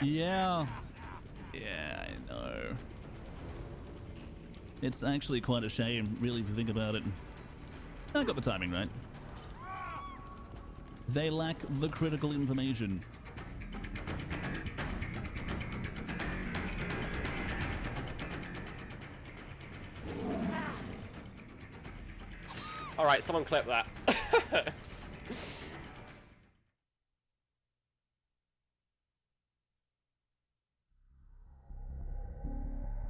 Yeah. Yeah, I know. It's actually quite a shame, really, if you think about it. I got the timing right. They lack the critical information. All right, someone clip that.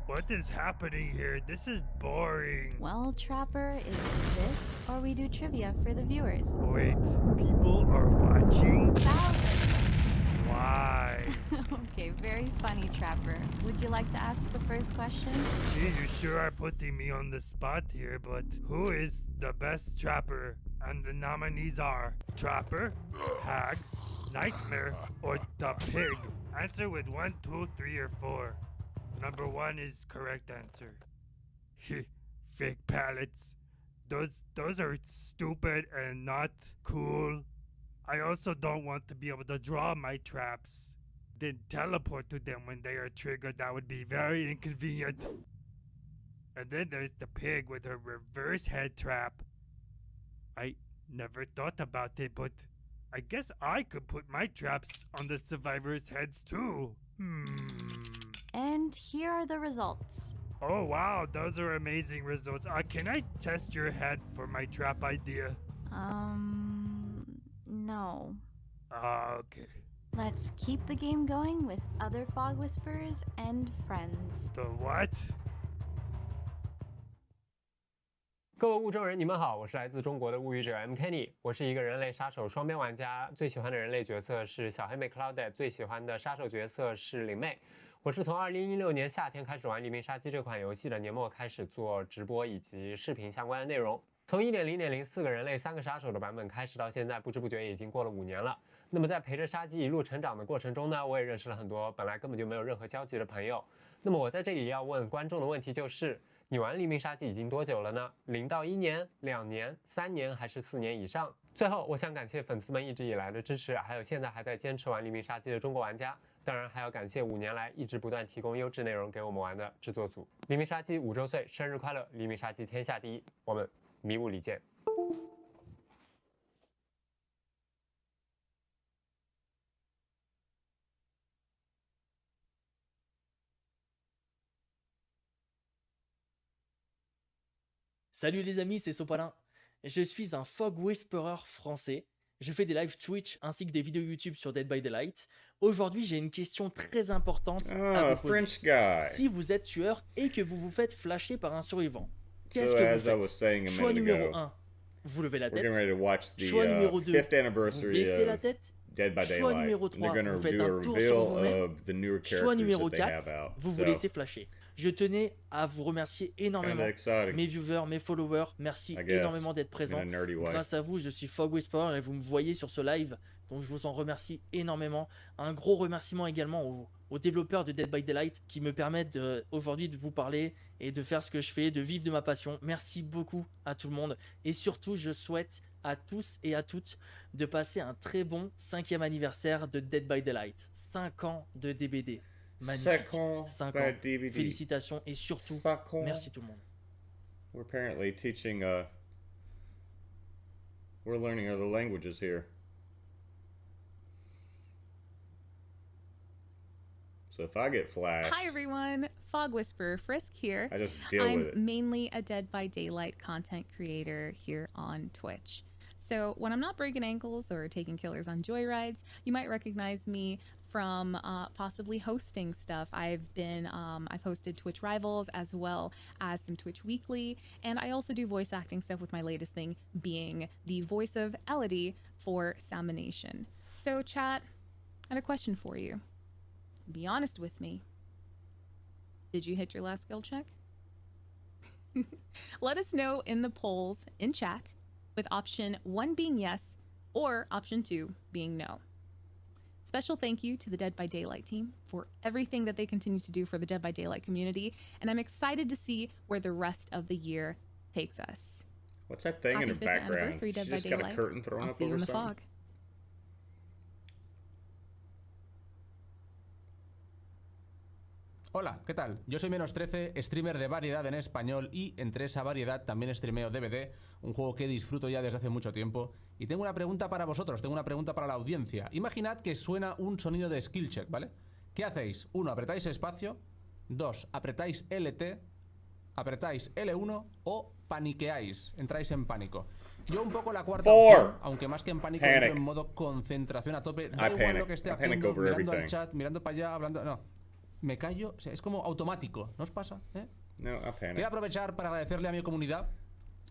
What is happening here? This is boring. Well, Trapper, it's this or we do trivia for the viewers. Wait, people are watching? Thousands! Why? Okay, very funny, Trapper. Would you like to ask the first question? Gee, you sure are putting me on the spot here, but who is the best trapper? And the nominees are Trapper, Hag, Nightmare, or the Pig. Answer with 1, 2, 3, or 4. Number 1 is correct answer. Fake pallets. Those are stupid and not cool. I also don't want to be able to draw my traps, then teleport to them when they are triggered. That would be very inconvenient. And then there's the pig with her reverse head trap. I never thought about it, but I guess I could put my traps on the survivors' heads too. And here are the results. Oh wow, those are amazing results. Can I test your head for my trap idea? No. Okay. Let's keep the game going with other Fog Whisperers and friends. The what? 各位物种人，你们好，我是来自中国的物语者 M Kenny， 我是一个人类杀手双边玩家，最喜欢的人类角色是小黑妹 Claudette， 最喜欢的杀手角色是灵妹。我是从2016年夏天开始玩《黎明杀机》这款游戏的，年末开始做直播以及视频相关的内容。从 1.0.0 4个人类3个杀手的版本开始到现在，不知不觉已经过了5年了。那么在陪着杀机一路成长的过程中呢，我也认识了很多本来根本就没有任何交集的朋友。那么我在这里要问观众的问题就是：你玩《黎明杀机》已经多久了呢？0到1年、2年、3年还是4年以上？最后，我想感谢粉丝们一直以来的支持，还有现在还在坚持玩《黎明杀机》的中国玩家。当然还要感谢5年来一直不断提供优质内容给我们玩的制作组。《黎明杀机》5周岁生日快乐！《黎明杀机》天下第一，我们迷雾里见。Salut les amis, c'est Sopalin. Je suis un Fog Whisperer français. Je fais des live Twitch ainsi que des vidéos YouTube sur Dead by Daylight. Aujourd'hui, j'ai une question très importante à vous poser. Si vous êtes tueur et que vous vous faites flasher par un survivant, qu'est-ce que vous faites? Choix numéro 1, vous levez la tête. Choix numéro 2, vous baissez la tête. Choix numéro 3, vous faites un tour sur vous-même. Choix numéro 4, vous vous laissez flasher. Je tenais à vous remercier énormément, mes viewers, mes followers, merci énormément d'être présents. Grâce à vous, je suis Fog Whisperer et vous me voyez sur ce live, donc je vous en remercie énormément. Un gros remerciement également aux développeurs de Dead by Daylight qui me permettent aujourd'hui de vous parler et de faire ce que je fais, de vivre de ma passion. Merci beaucoup à tout le monde et surtout, je souhaite à tous et à toutes de passer un très bon 5e anniversaire de Dead by Daylight. 5 ans de DBD. Magnifique. 5 ans. Félicitations et surtout, merci tout le monde. We're apparently teaching, we're learning other languages here. So if I get flashed... Hi everyone, Fog Whisperer Frisk here. I just deal with it. I'm mainly a Dead by Daylight content creator here on Twitch. So when I'm not breaking ankles or taking killers on joyrides, you might recognize me from possibly hosting stuff. I've hosted Twitch Rivals as well as some Twitch Weekly, and I also do voice acting stuff, with my latest thing being the voice of Elodie for Salmonation. So chat, I have a question for you. Be honest with me. Did you hit your last skill check? Let us know in the polls in chat, with option 1 being yes or option 2 being no. Special thank you to the Dead by Daylight team for everything that they continue to do for the Dead by Daylight community, and I'm excited to see where the rest of the year takes us. What's that thing in the background? She Dead by just got Daylight. a curtain thrown I'll up over something? see you in the fog. Hola, ¿qué tal? Yo soy Menos13, streamer de variedad en español y entre esa variedad también streameo DBD, un juego que disfruto ya desde hace mucho tiempo. Y tengo una pregunta para vosotros, tengo una pregunta para la audiencia. Imaginad que suena un sonido de skill check, ¿vale? ¿Qué hacéis? 1, apretáis espacio. 2, apretáis LT. Apretáis L1 o paniqueáis, entráis en pánico. Yo un poco la cuarta opción, aunque más que en pánico entro en modo concentración a tope. Da igual lo que esté haciendo, mirando al chat, mirando para allá, hablando... No, me callo, o sea, es como automático, ¿no os pasa? No, I panic. Quiero aprovechar para agradecerle a mi comunidad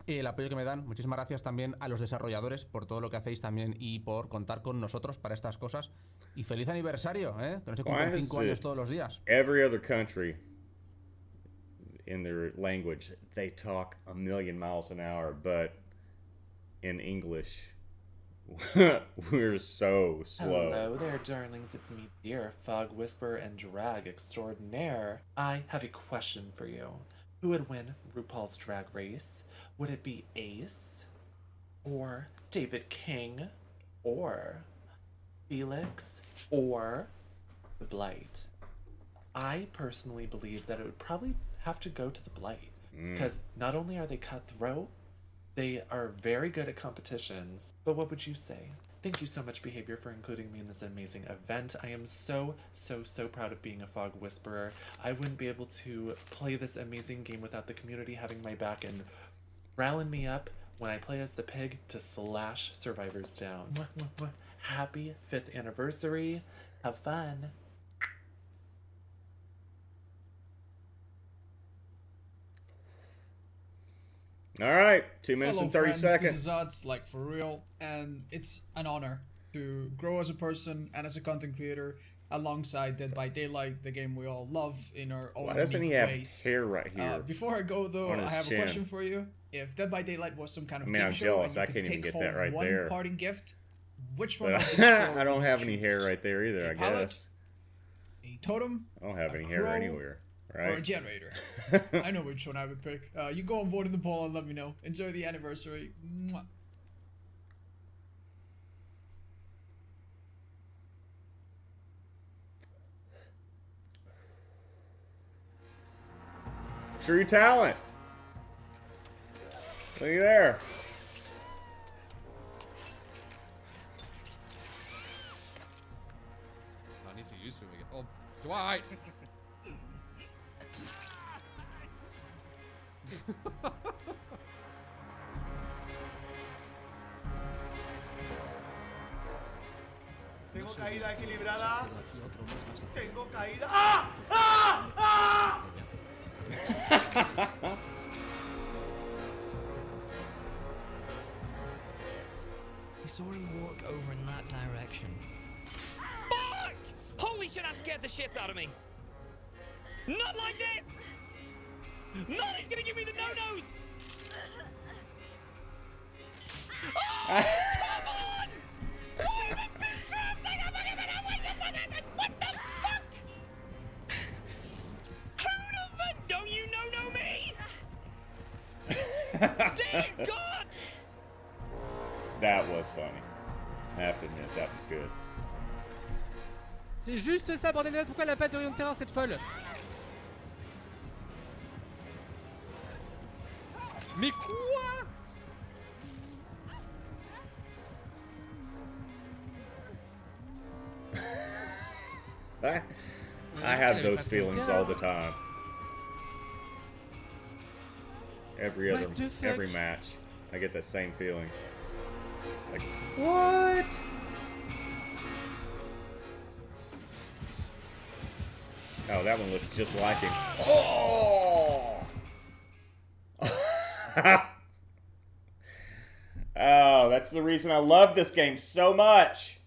el apoyo que me dan. Muchísimas gracias también a los desarrolladores por todo lo que hacéis también y por contar con nosotros para estas cosas. Y feliz aniversario, que no se cumplen 5 años todos los días. Every other country in their language, they talk a million miles an hour, but in English, we're so slow. Hello there, darlings. It's me, dear Fog Whisperer and Drag Extraordinaire. I have a question for you. Who would win RuPaul's Drag Race? Would it be Ace? Or David King? Or Felix? Or The Blight? I personally believe that it would probably have to go to The Blight. Because not only are they cutthroat, they are very good at competitions. But what would you say? Thank you so much, Behavior, for including me in this amazing event. I am so proud of being a Fog Whisperer. I wouldn't be able to play this amazing game without the community having my back and rallying me up when I play as the pig to slash survivors down. Happy 5th anniversary. Have fun. All right, 2 minutes Hello, and 30 friends. seconds. This is Odds, like for real, and it's an honor to grow as a person and as a content creator alongside Dead by Daylight, the game we all love in our own Why doesn't he unique have ways. hair right here? Before I go though, on I his have chin? a question for you. If Dead by Daylight was some kind of I mean, game I'm show jealous. and you I could can't even take get that home right one there. parting gift, which one? But of these four I don't would have you any choose? hair right there either, A I pallet, guess. a totem, I don't have a any hair crow, anywhere, or a right? generator. I know which one I would pick. You go on vote in the poll and let me know. Enjoy the anniversary. Mwah. True talent. Looky there. I need to use swimming. Oh, Dwight! Tengo caída equilibrada. Tengo caída. ¡Ah! ¡Ah! ¡Ah! I saw him walk over in that direction. Fuck! Holy shit, that scared the shits out of me! Not like this! Not he's gonna give me the no-nos! Oh, come on! Why is it two traps? I don't fucking know what the fuck? Who the fuck? Don't you know me? Dear God! That was funny. I have to admit, that was good. C'est juste ça, bordel de merde, pourquoi elle a pas d'Orient de terrain, cette folle? Mais quoi? I have those feelings all the time. Every match, I get the same feelings. Like, what? Oh, that one looks just like him. Oh! Oh, that's the reason I love this game so much.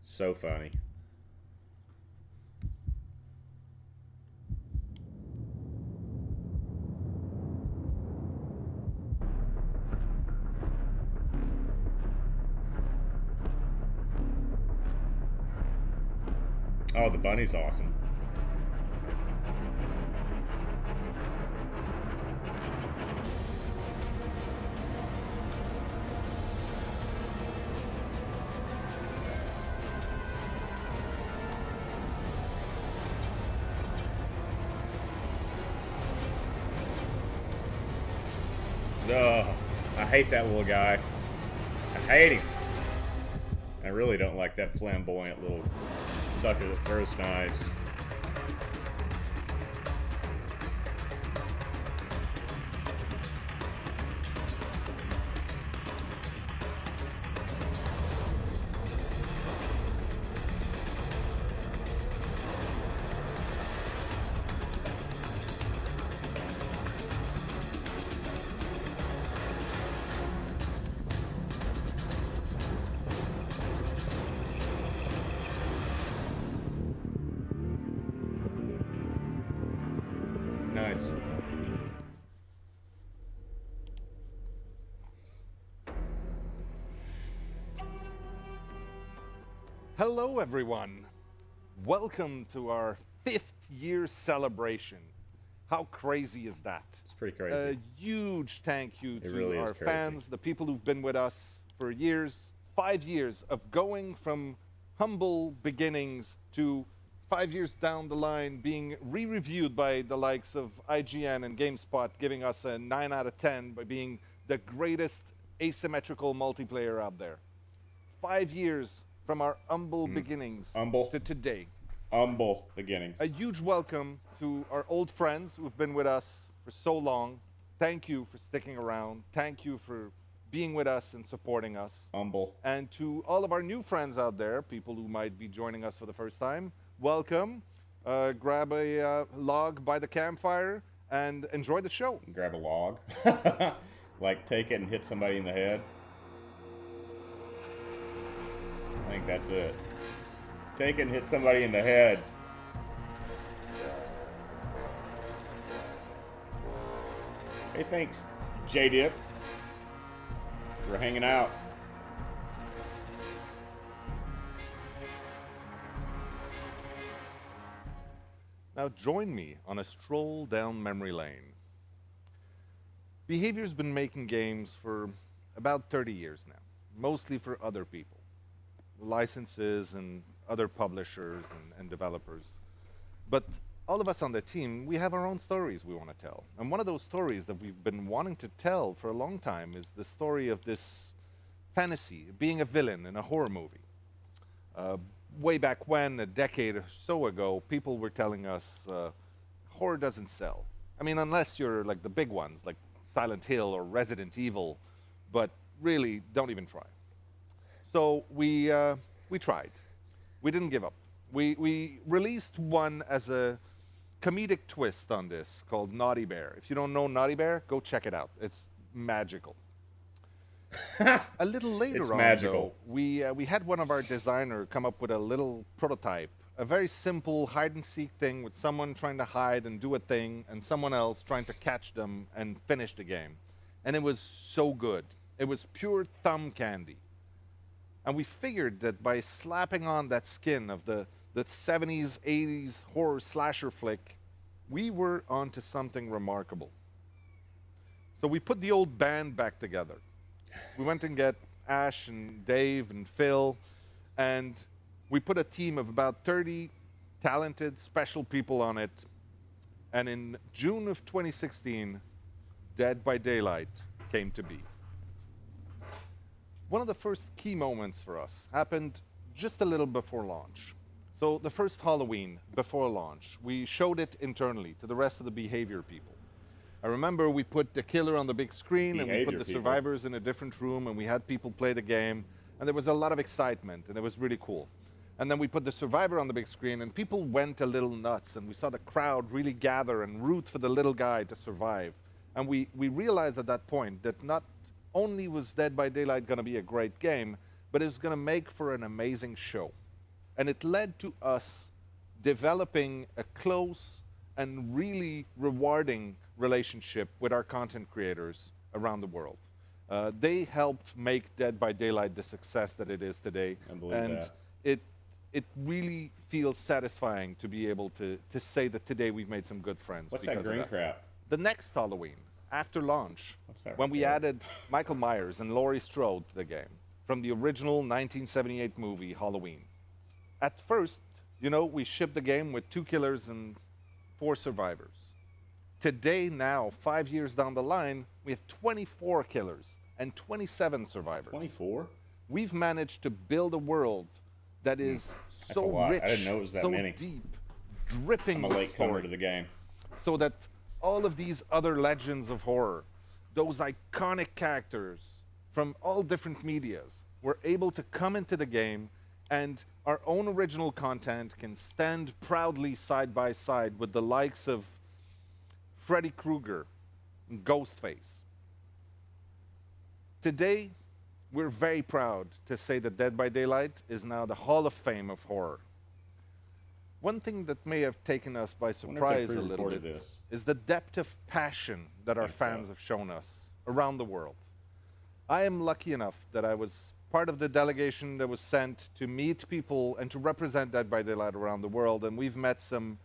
So funny. Oh, the bunny's awesome. I hate that little guy. I hate him. I really don't like that flamboyant little sucker that throws knives. Nice. Hello, everyone. Welcome to our 5th year celebration. How crazy is that? It's pretty crazy. A huge thank you to really is our crazy. fans, the people who've been with us for years. 5 years of going from humble beginnings to 5 years down the line being re-reviewed by the likes of IGN and GameSpot, giving us a 9 out of 10 by being the greatest asymmetrical multiplayer out there. 5 years from our humble beginnings to today. Humble beginnings. A huge welcome to our old friends who've been with us for so long. Thank you for sticking around. Thank you for being with us and supporting us. Humble. And to all of our new friends out there, people who might be joining us for the first time, welcome. Grab a log by the campfire and enjoy the show. Grab a log. Like take it and hit somebody in the head. I think that's it. Take it and hit somebody in the head. Hey, thanks, J-Dip. We're hanging out. Now join me on a stroll down memory lane. Behavior's been making games for about 30 years now, mostly for other people, licenses and other publishers and developers. But all of us on the team, we have our own stories we want to tell. And one of those stories that we've been wanting to tell for a long time is the story of this fantasy, being a villain in a horror movie. Way back when, a decade or so ago, people were telling us horror doesn't sell. I mean, unless you're like the big ones, like Silent Hill or Resident Evil, but really, don't even try. So we tried. We didn't give up. We released one as a comedic twist on this called Naughty Bear. If you don't know Naughty Bear, go check it out. It's magical. A little later on, magical. though, we had one of our designers come up with a little prototype, a very simple hide-and-seek thing with someone trying to hide and do a thing, and someone else trying to catch them and finish the game. And it was so good. It was pure thumb candy. And we figured that by slapping on that skin of the 70s, 80s horror slasher flick, we were onto something remarkable. So we put the old band back together. We went and get Ash and Dave and Phil, and we put a team of about 30 talented, special people on it. And in June of 2016, Dead by Daylight came to be. One of the first key moments for us happened just a little before launch. So the first Halloween before launch, we showed it internally to the rest of the behavior people. I remember we put the killer on the big screen and we put the survivors in a different room and we had people play the game and there was a lot of excitement and it was really cool. And then we put the survivor on the big screen and people went a little nuts and we saw the crowd really gather and root for the little guy to survive. And we realized at that point that not only was Dead by Daylight going to be a great game, but it was going to make for an amazing show. And it led to us developing a close and really rewarding relationship with our content creators around the world. They helped make Dead by Daylight the success that it is today. I believe that. It really feels satisfying to be able to say that today we've made some good friends. What's that green crap? The next Halloween, after launch, that when right we there? added Michael Myers and Laurie Strode to the game from the original 1978 movie Halloween. At first, you know, we shipped the game with 2 killers and 4 survivors. Today, now, 5 years down the line, We have 24 killers and 27 survivors. 24? We've managed to build a world that is That's so a lot. rich, I didn't know it was that so many. deep, dripping I'm a with late comer story. to the game. So that all of these other legends of horror, those iconic characters from all different medias, were able to come into the game, and our own original content can stand proudly side by side with the likes of Freddy Krueger and Ghostface. Today, we're very proud to say that Dead by Daylight is now the Hall of Fame of horror. One thing that may have taken us by surprise a little bit is the depth of passion that our fans have shown us around the world. I am lucky enough that I was part of the delegation that was sent to meet people and to represent Dead by Daylight around the world, and we've met some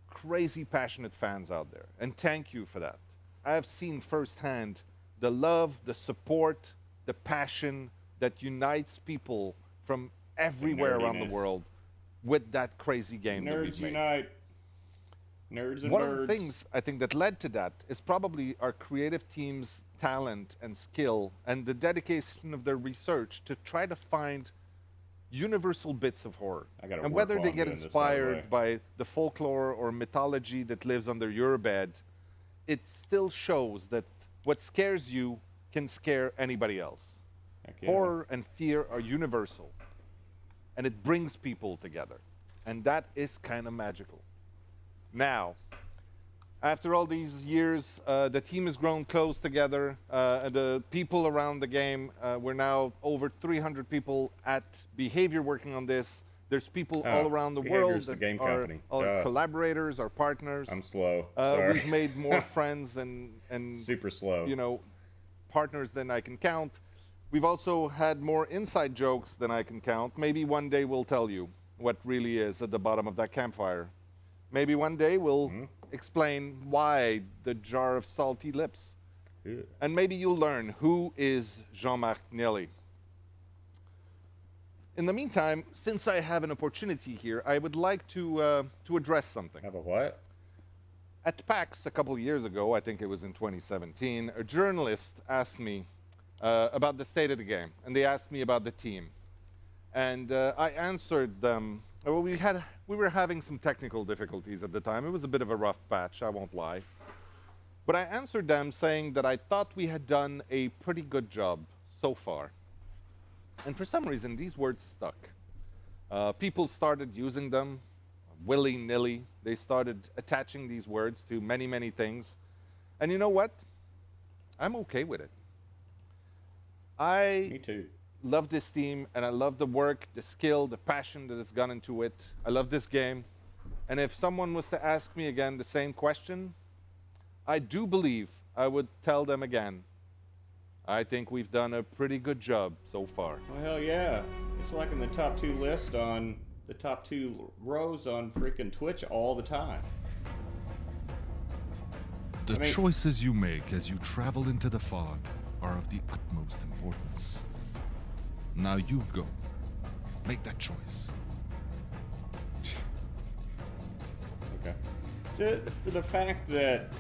crazy passionate fans out there, and thank you for that. I have seen firsthand the love, the support, the passion that unites people from everywhere around the nerdiness. world with that crazy game that we've Nerds made. unite. Nerds and One birds. of the things I think that led to that is probably our creative team's talent and skill and the dedication of their research to try to find universal bits of horror. gotta And work whether while they I'm get doing this, by the way. inspired by the folklore or mythology that lives under your bed, it still shows that what scares you can scare anybody else. yeah. Horror and fear are universal, and it brings people together, and that is kind of magical. Now, after all these years, the team has grown close together. And the people around the game, we're now over 300 people at Behavior working on this. There's people all around the world Behavior's the game are company. our Duh. collaborators, our partners. I'm slow. Sorry. We've made more friends and super slow. You know, partners than I can count. We've also had more inside jokes than I can count. Maybe one day we'll tell you what really is at the bottom of that campfire. Maybe one day we'll explain why the jar of salty lips. Ew. And maybe you'll learn who is Jean-Marc Nelly. In the meantime, since I have an opportunity here, I would like to address something. Have a what? At PAX a couple of years ago, I think it was in 2017, a journalist asked me about the state of the game, and they asked me about the team. And I answered them. Well, we were having some technical difficulties at the time. It was a bit of a rough patch, I won't lie. But I answered them saying that I thought we had done a pretty good job so far. And for some reason, these words stuck. People started using them willy-nilly. They started attaching these words to many, many things. And you know what? I'm okay with it. Me too. Love this team, and I love the work, the skill, the passion that has gone into it. I love this game. And if someone was to ask me again the same question, I do believe I would tell them again, I think we've done a pretty good job so far. Well, hell yeah. It's like in the top 2 list on the top 2 rows on freaking Twitch all the time. The choices you make as you travel into the fog are of the utmost importance. Now you go. Make that choice. Okay. So for the fact that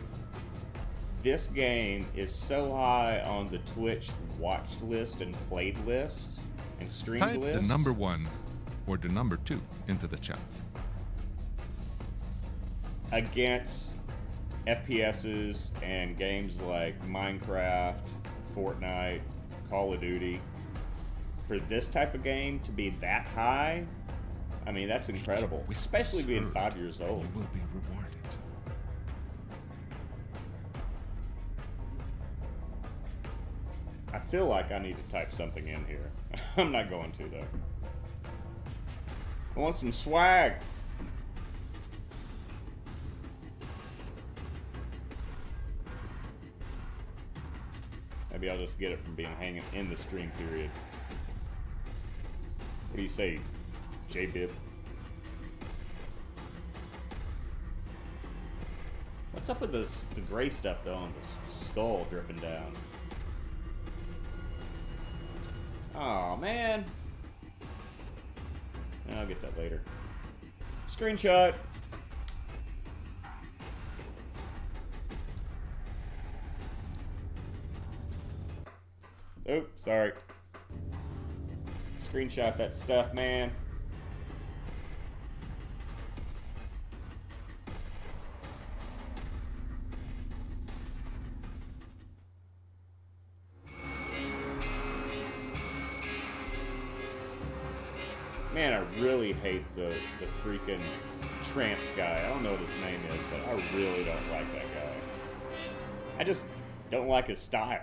this game is so high on the Twitch watched list and played list and streamed Type list. the number 1 or the number 2 into the chat. Against FPSs and games like Minecraft, Fortnite, Call of Duty. For this type of game to be that high, I mean, that's incredible. Especially being 5 years old. You will be rewarded. I feel like I need to type something in here. I'm not going to, though. I want some swag. Maybe I'll just get it from being hanging in the stream period. What do you say, J-Bib? What's up with this, the gray stuff, though, on the skull dripping down? Aw, man. I'll get that later. Screenshot. Oops, sorry. Screenshot that stuff, man. Man, I really hate the freaking trance guy. I don't know what his name is, but I really don't like that guy. I just don't like his style.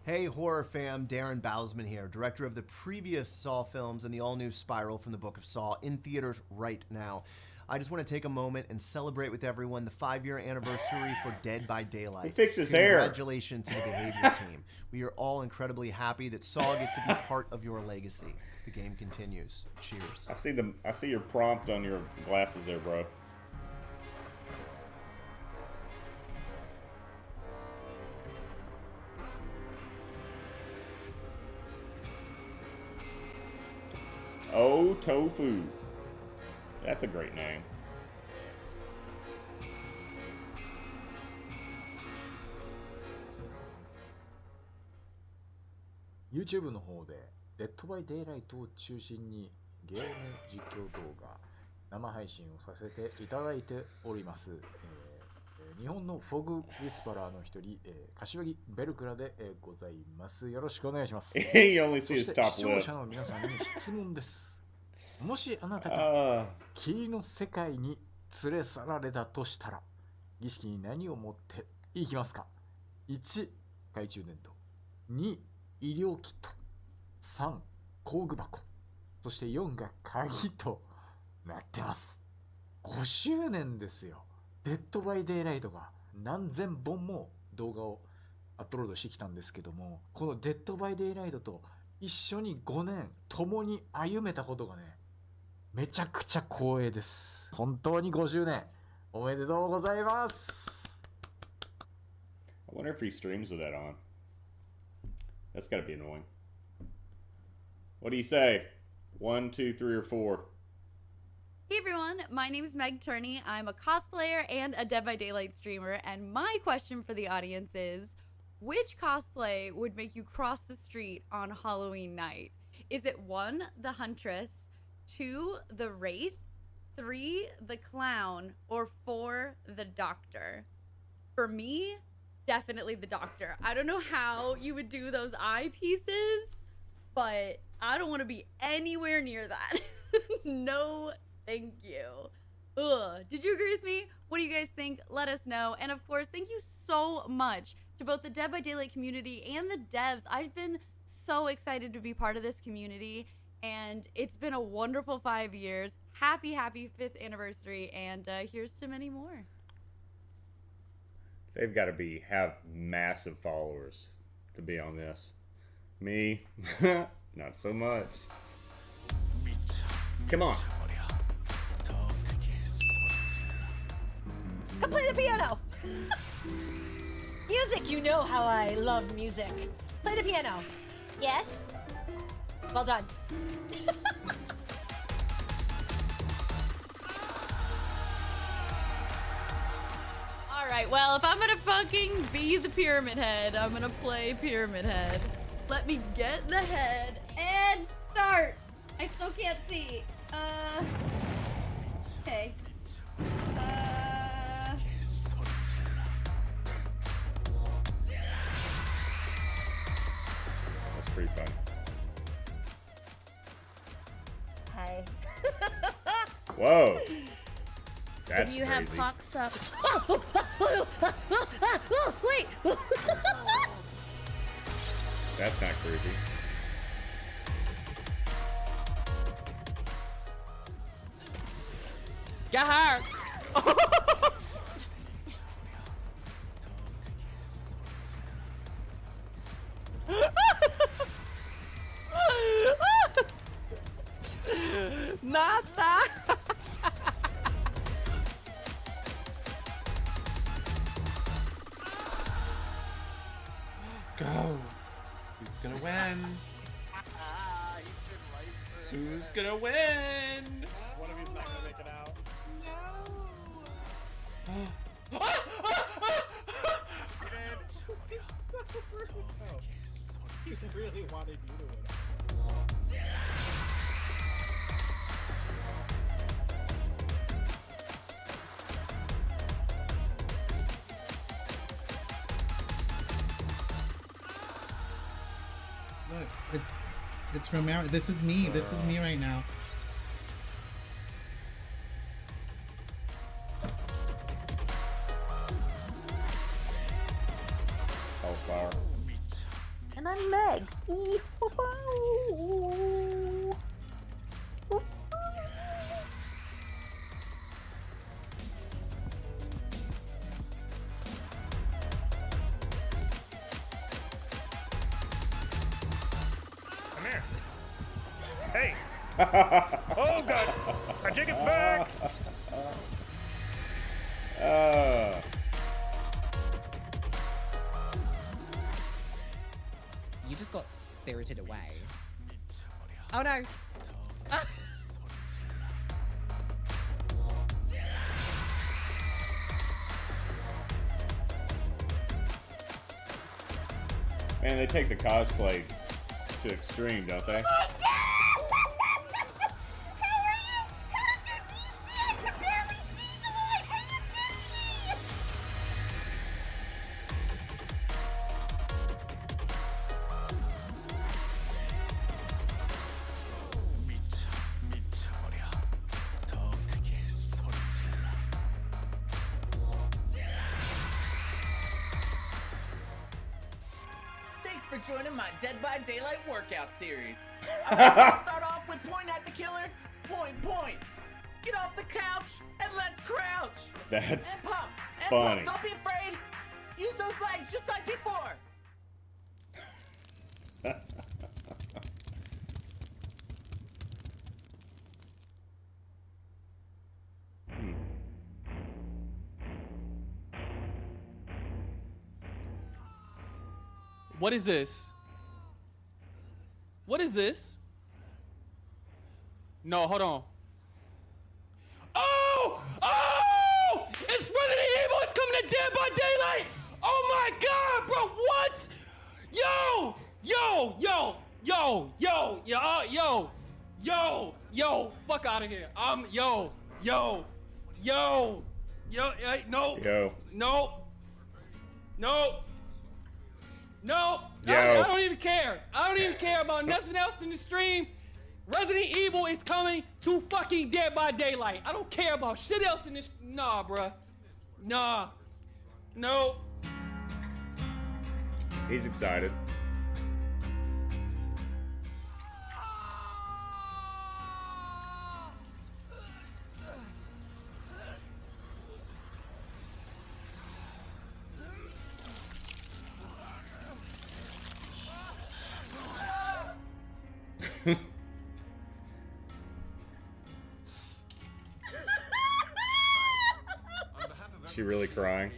Hey horror fam, Darren Bousman here, director of the previous Saw films and the all-new Spiral from the Book of Saw in theaters right now. I just want to take a moment and celebrate with everyone the 5-year anniversary for Dead by Daylight. He fixed his hair. Congratulations to the Behavior team. We are all incredibly happy that Saw gets to be part of your legacy. The game continues. Cheers. I see your prompt on your glasses there, bro. Oh, Tofu. That's a great name. YouTube の方でデッドバイデイライトを中心にゲーム実況動画生配信をさせていただいております。日本のフォグウィスパラーの一人、柏木ベルクラでございます。よろしくお願いします。そして視聴者の皆さんに質問です。もしあなたが霧の世界に連れ去られたとしたら、儀式に何を持っていきますか？ 1. 懐中電灯、2. 医療キット、3. 工具箱、そして4が鍵となってます。5周年ですよ。デッドバイデイライトが何千本も動画をアップロードしてきたんですけども、このデッドバイデイライトと一緒に5年共に歩めたことがね、めちゃくちゃ光栄です。本当に50年おめでとうございます。I wonder if he streams with that on. That's gotta be annoying. What do you say? 1, 2, 3, or 4? Hey everyone, my name is Meg Turney. I'm a cosplayer and a Dead by Daylight streamer, and my question for the audience is, which cosplay would make you cross the street on Halloween night? Is it 1, the Huntress, 2, the Wraith, 3, the Clown, or 4, the Doctor? For me, definitely the Doctor. I don't know how you would do those eyepieces, but I don't want to be anywhere near that. No, thank you. Ugh. Did you agree with me? What do you guys think? Let us know. And of course, thank you so much to both the Dead by Daylight community and the devs. I've been so excited to be part of this community, and it's been a wonderful 5 years. Happy 5th anniversary, and here's to many more. They've got to have massive followers to be on this. Me, not so much. Come on. Come play the piano! Music, you know how I love music. Play the piano. Yes? Well done. Alright, well, if I'm gonna fucking be the Pyramid Head, I'm gonna play Pyramid Head. Let me get the head and start! I still can't see. Okay. That's pretty fun. Hi. Whoa. That's if you crazy. have pox up. Wait! That's not creepy. Get her! Not that! Go! Who's gonna win? Who's gonna win? One of you's not gonna make it out. He really wanted you to win. Look, it's Romero. This is me. This is me right now. Hellfire. And I'm Meg. See? Come here. Hey. Oh god. I take it back. You just got spirited away. Oh no! Ah! Man, they take the cosplay to extreme, don't they? Thanks for joining my Dead by Daylight workout series. I'm gonna start off with point at the killer, point, point. Get off the couch and let's crouch. That's and pump, and funny. pump. Don't be afraid. Use those legs just like before. What is this? What is this? No, hold on. Oh! Oh! It's Resident Evil! It's coming to Dead by Daylight! Oh my god, bro! What? Yo! Yo! Yo! Yo! Yo! Yo! Yo! Yo! Yo! Fuck out of here! Yo! Yo! Yo! Yo! No! Yo. No! No! No! Yo. I don't even care. I don't even care about nothing else in the stream. Resident Evil is coming to fucking Dead by Daylight. I don't care about shit else in this. Nah, bruh. Nah. No. He's excited. She really crying?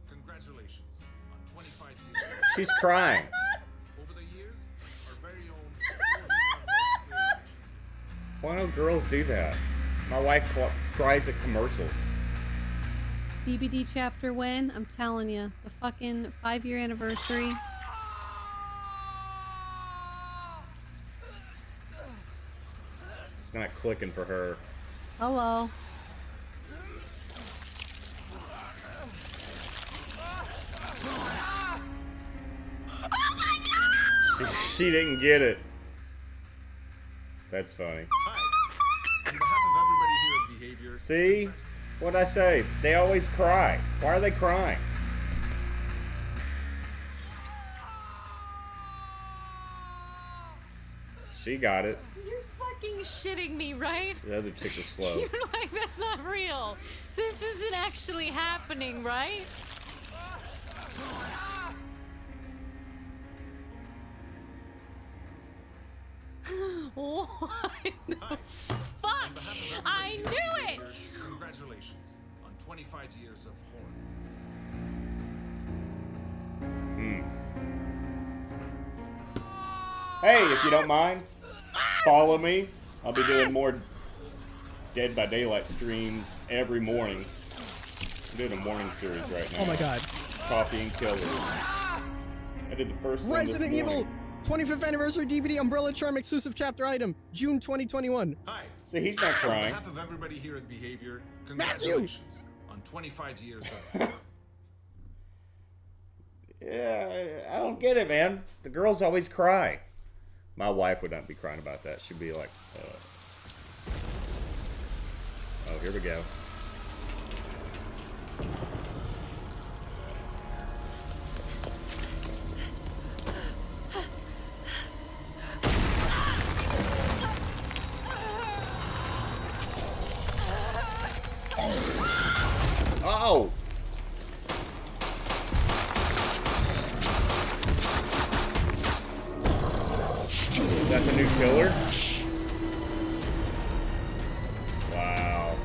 Congratulations on 25 years. She's crying. Over the years, our very own Why don't girls do that? My wife cries at commercials. DBD chapter win. I'm telling you, the fucking 5-year anniversary. It's not clicking for her. Hello. She didn't get it. That's funny. On behalf of everybody here at Behavior. See? What'd I say? They always cry. Why are they crying? She got it. You're fucking shitting me, right? The other chick was slow. You're like, that's not real. This isn't actually happening, right? What the fuck? I knew it! Congratulations on 25 years of horror. Hey, if you don't mind, follow me. I'll be doing more Dead by Daylight streams every morning. I'm doing a morning series right now. Oh my god. Coffee and Killers. I did the first one Resident this Evil morning. 25th anniversary DVD Umbrella Charm exclusive chapter item, June 2021. Hi. See, he's not On crying. behalf of everybody here at Behavior, congratulations on 25 years of... Yeah, I don't get it, man. The girls always cry. My wife would not be crying about that. She'd be like, oh, here we go. Oh! Is that the new killer? Wow.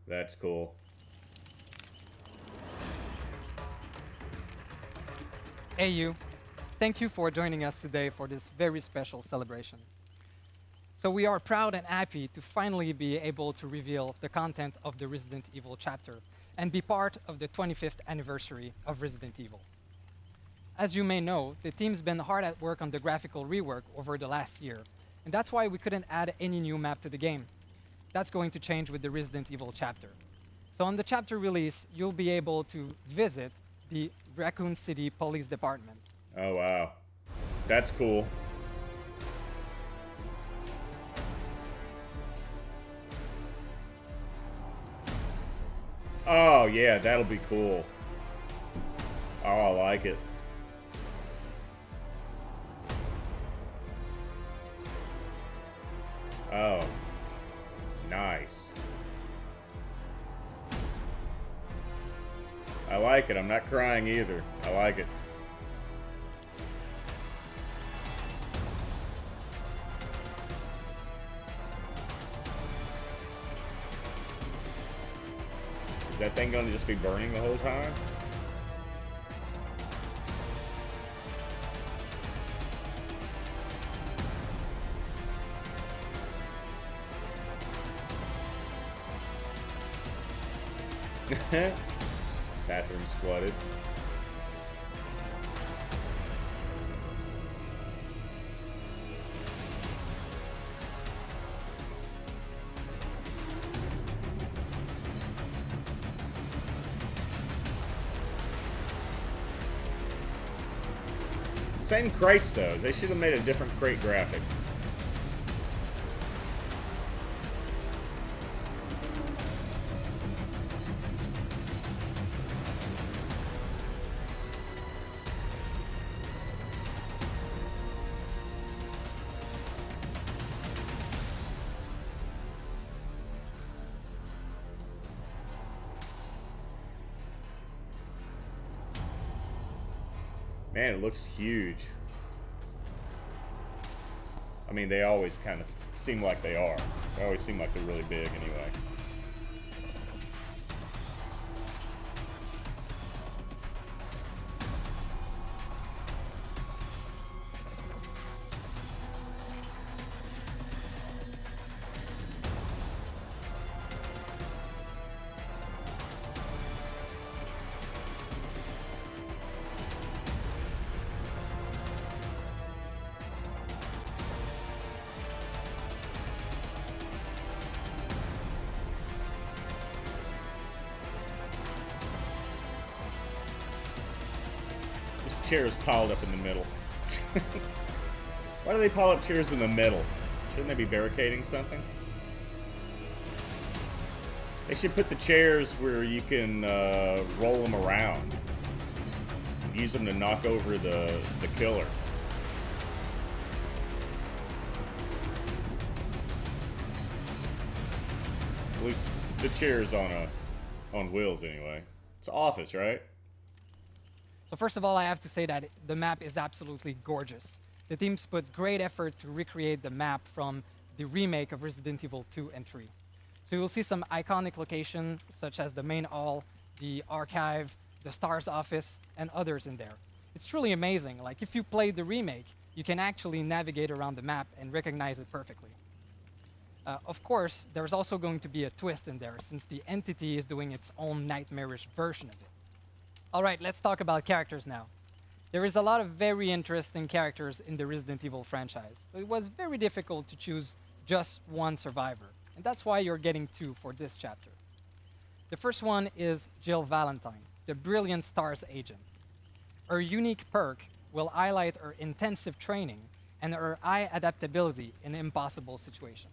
That's cool. Hey you, thank you for joining us today for this very special celebration. So we are proud and happy to finally be able to reveal the content of the Resident Evil chapter and be part of the 25th anniversary of Resident Evil. As you may know, the team's been hard at work on the graphical rework over the last year, and that's why we couldn't add any new map to the game. That's going to change with the Resident Evil chapter. So on the chapter release, you'll be able to visit the Raccoon City Police Department. Oh, wow. That's cool. Oh, yeah, that'll be cool. Oh, I like it. Oh, nice. I like it. I'm not crying either. I like it. Is that thing gonna just be burning the whole time? Bathroom's flooded. Same crates though. They should have made a different crate graphic. Man, it looks huge. I mean, they always kind of seem like they are. They always seem like they're really big anyway. Chairs piled up in the middle. Why do they pile up chairs in the middle? Shouldn't they be barricading something? They should put the chairs where you can roll them around. Use them to knock over the killer. At least the chair's on wheels anyway. It's office, right? So first of all, I have to say that the map is absolutely gorgeous. The teams put great effort to recreate the map from the remake of Resident Evil 2 and 3. So you'll see some iconic locations such as the main hall, the archive, the STARS office, and others in there. It's truly amazing. Like if you played the remake, you can actually navigate around the map and recognize it perfectly. Of course, there's also going to be a twist in there since the entity is doing its own nightmarish version of it. All right, let's talk about characters now. There is a lot of very interesting characters in the Resident Evil franchise. It was very difficult to choose just one survivor, and that's why you're getting 2 for this chapter. The first one is Jill Valentine, the brilliant STARS agent. Her unique perk will highlight her intensive training and her high adaptability in impossible situations.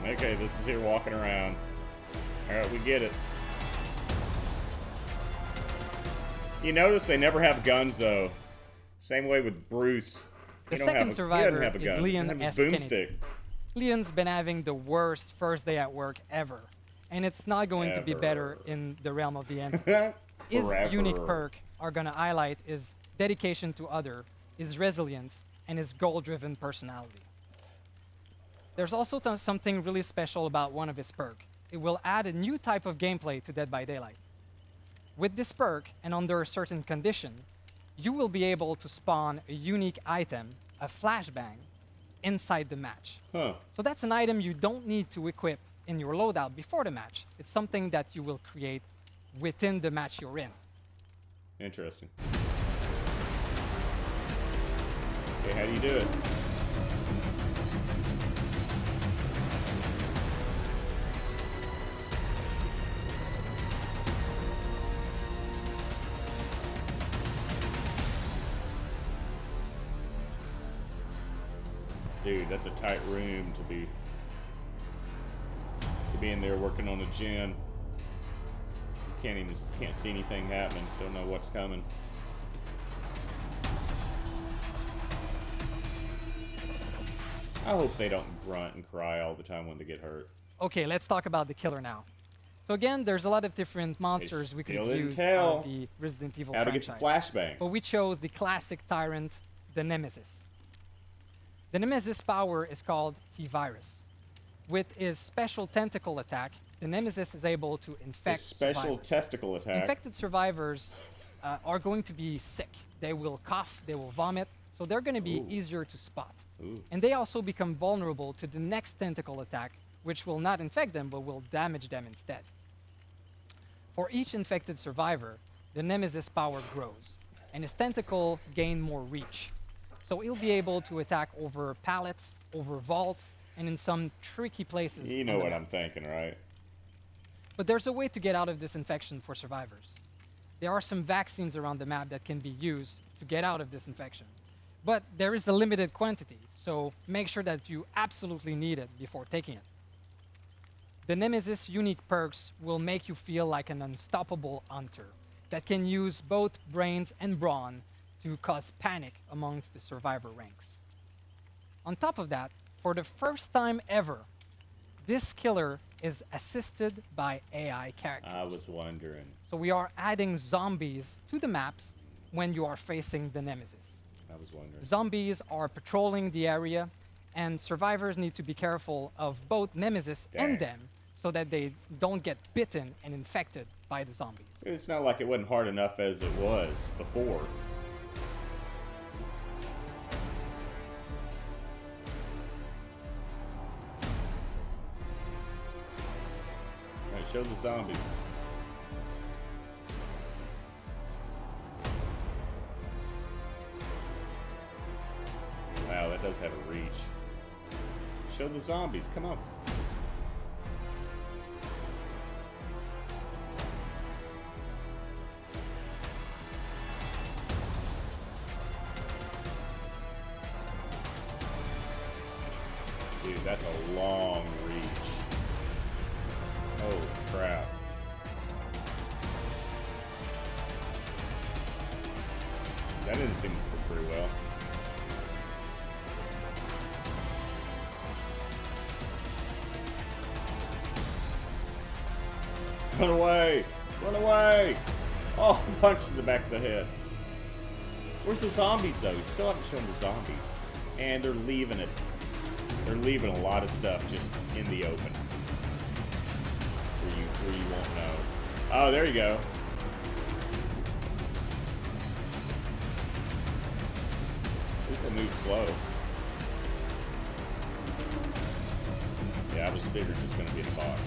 Okay, this is here walking around. Alright, we get it. You notice they never have guns, though. Same way with Bruce. The second survivor is Leon S. Kennedy. Boomstick. Leon's been having the worst first day at work ever, and it's not going to be better in the realm of the end. His unique perk are going to highlight his dedication to other, his resilience, and his goal-driven personality. There's also something really special about one of his perks. It will add a new type of gameplay to Dead by Daylight. With this perk, and under a certain condition, you will be able to spawn a unique item, a flashbang, inside the match. Huh. So that's an item you don't need to equip in your loadout before the match. It's something that you will create within the match you're in. Interesting. Okay, how do you do it? Dude, that's a tight room to be in there working on a gen. You can't see anything happening. Don't know what's coming. I hope they don't grunt and cry all the time when they get hurt. Okay, let's talk about the killer now. So again, there's a lot of different monsters we could use out of the Resident Evil How to franchise. get the flashbang. But we chose the classic tyrant, the Nemesis. The Nemesis power is called T-Virus. With his special tentacle attack, the Nemesis is able to infect special testicle attack. Infected survivors are going to be sick. They will cough, they will vomit, so they're going to be easier to spot. And they also become vulnerable to the next tentacle attack, which will not infect them, but will damage them instead. For each infected survivor, the Nemesis power grows, and his tentacle gain more reach. So he'll be able to attack over pallets, over vaults, and in some tricky places. You know what I'm thinking, right? But there's a way to get out of this infection for survivors. There are some vaccines around the map that can be used to get out of this infection. But there is a limited quantity, so make sure that you absolutely need it before taking it. The Nemesis unique perks will make you feel like an unstoppable hunter that can use both brains and brawn to cause panic amongst the survivor ranks. On top of that, for the first time ever, this killer is assisted by AI characters. I was wondering. So we are adding zombies to the maps when you are facing the Nemesis. I was wondering. Zombies are patrolling the area, and survivors need to be careful of both Nemesis and them so that they don't get bitten and infected by the zombies. It's not like it wasn't hard enough as it was before. Alright, show the zombies. Wow, that does have a reach. Show the zombies, come on. Dude, that's a long reach. Holy crap. That didn't seem to work pretty well. Run away! Run away! Oh, punch in the back of the head. Where's the zombies though? You still haven't shown the zombies. And they're leaving it. They're leaving a lot of stuff just in the open. Where you won't know. Oh, there you go. At least they move slow. Yeah, I was figured it's gonna be in a box.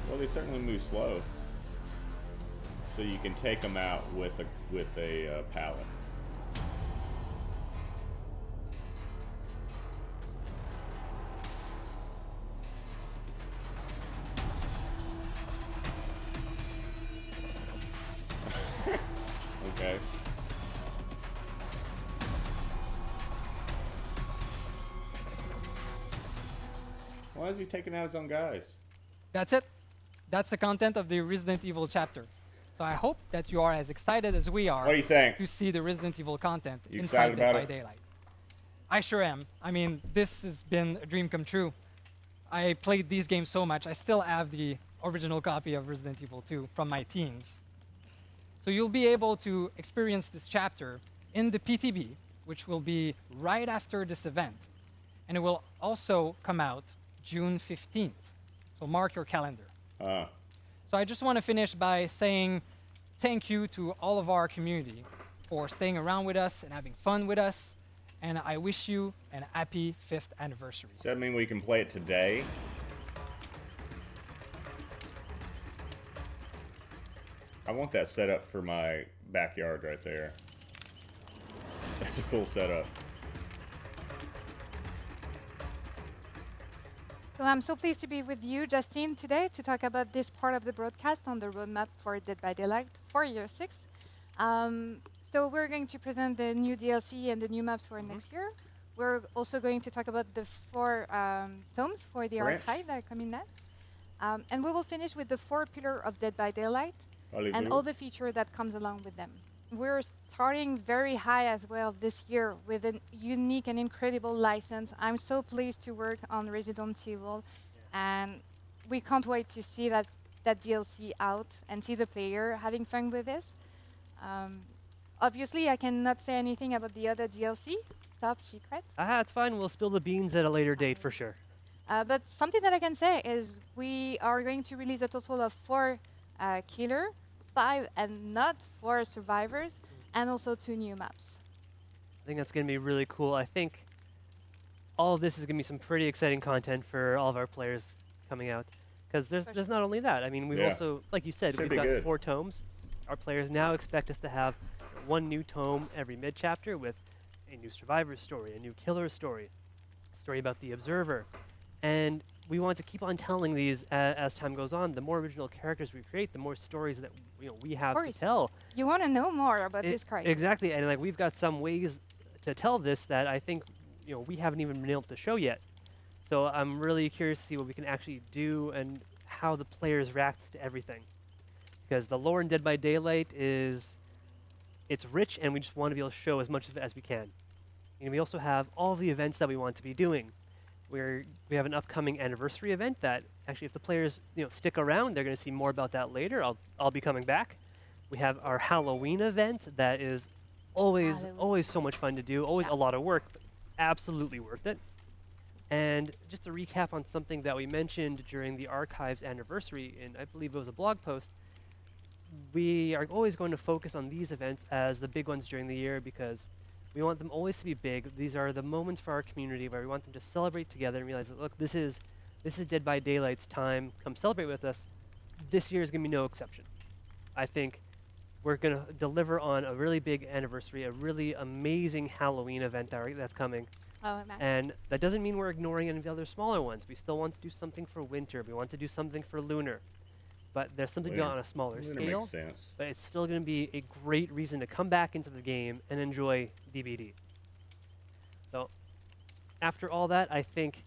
Well, they certainly move slow, so you can take them out with a pallet. Okay. Why is he taking out his own guys? That's it. That's the content of the Resident Evil chapter. So I hope that you are as excited as we are. What do you think? To see the Resident Evil content You inside excited Dead about by it? Daylight. I sure am. I mean, this has been a dream come true. I played these games so much, I still have the original copy of Resident Evil 2 from my teens. So you'll be able to experience this chapter in the PTB, which will be right after this event. And it will also come out June 15th. So mark your calendar. So I just want to finish by saying thank you to all of our community for staying around with us and having fun with us. And I wish you an happy 5th anniversary. Does that mean we can play it today? I want that set up for my backyard right there. That's a cool setup. So I'm so pleased to be with you, Justine, today to talk about this part of the broadcast on the roadmap for Dead by Daylight for year 6. So we're going to present the new DLC and the new maps for next year. We're also going to talk about the 4 tomes for the French. archive that are coming next. And we will finish with the 4 pillars of Dead by Daylight and Allez-vous. all the feature that comes along with them. We're starting very high as well this year with a unique and incredible license. I'm so pleased to work on Resident Evil, and we can't wait to see that DLC out and see the player having fun with this. Obviously, I cannot say anything about the other DLC, top secret. It's fine. We'll spill the beans at a later date for sure. But something that I can say is we are going to release a total of 4 killer, 5 and not 4 survivors, and also 2 new maps. I think that's going to be really cool. I think all of this is going to be some pretty exciting content for all of our players coming out. Because there's not only that. I mean, we've also, like you said, Should we've be got good. 4 tomes. Our players now expect us to have 1 new tome every mid-chapter with a new survivor story, a new killer story, a story about the Observer. And we want to keep on telling these as time goes on. The more original characters we create, the more stories that we have to tell. You want to know more about this character. Exactly, and like we've got some ways to tell this that I think we haven't even been able to show yet. So I'm really curious to see what we can actually do and how the players react to everything. Because the lore in Dead by Daylight it's rich, and we just want to be able to show as much of it as we can. And we also have all the events that we want to be doing. We have an upcoming anniversary event that actually, if the players stick around, they're going to see more about that later. I'll be coming back. We have our Halloween event that is always so much fun to do, always a lot of work, but absolutely worth it. And just to recap on something that we mentioned during the Archives anniversary, and I believe it was a blog post, we are always going to focus on these events as the big ones during the year because we want them always to be big. These are the moments for our community where we want them to celebrate together and realize that, look, this is Dead by Daylight's time. Come celebrate with us. This year is going to be no exception. I think we're going to deliver on a really big anniversary, a really amazing Halloween event that's coming. Oh, and that doesn't mean we're ignoring any of the other smaller ones. We still want to do something for winter. We want to do something for lunar. But there's something to do on a smaller Lunar scale. makes sense. But it's still going to be a great reason to come back into the game and enjoy DBD. So after all that, I think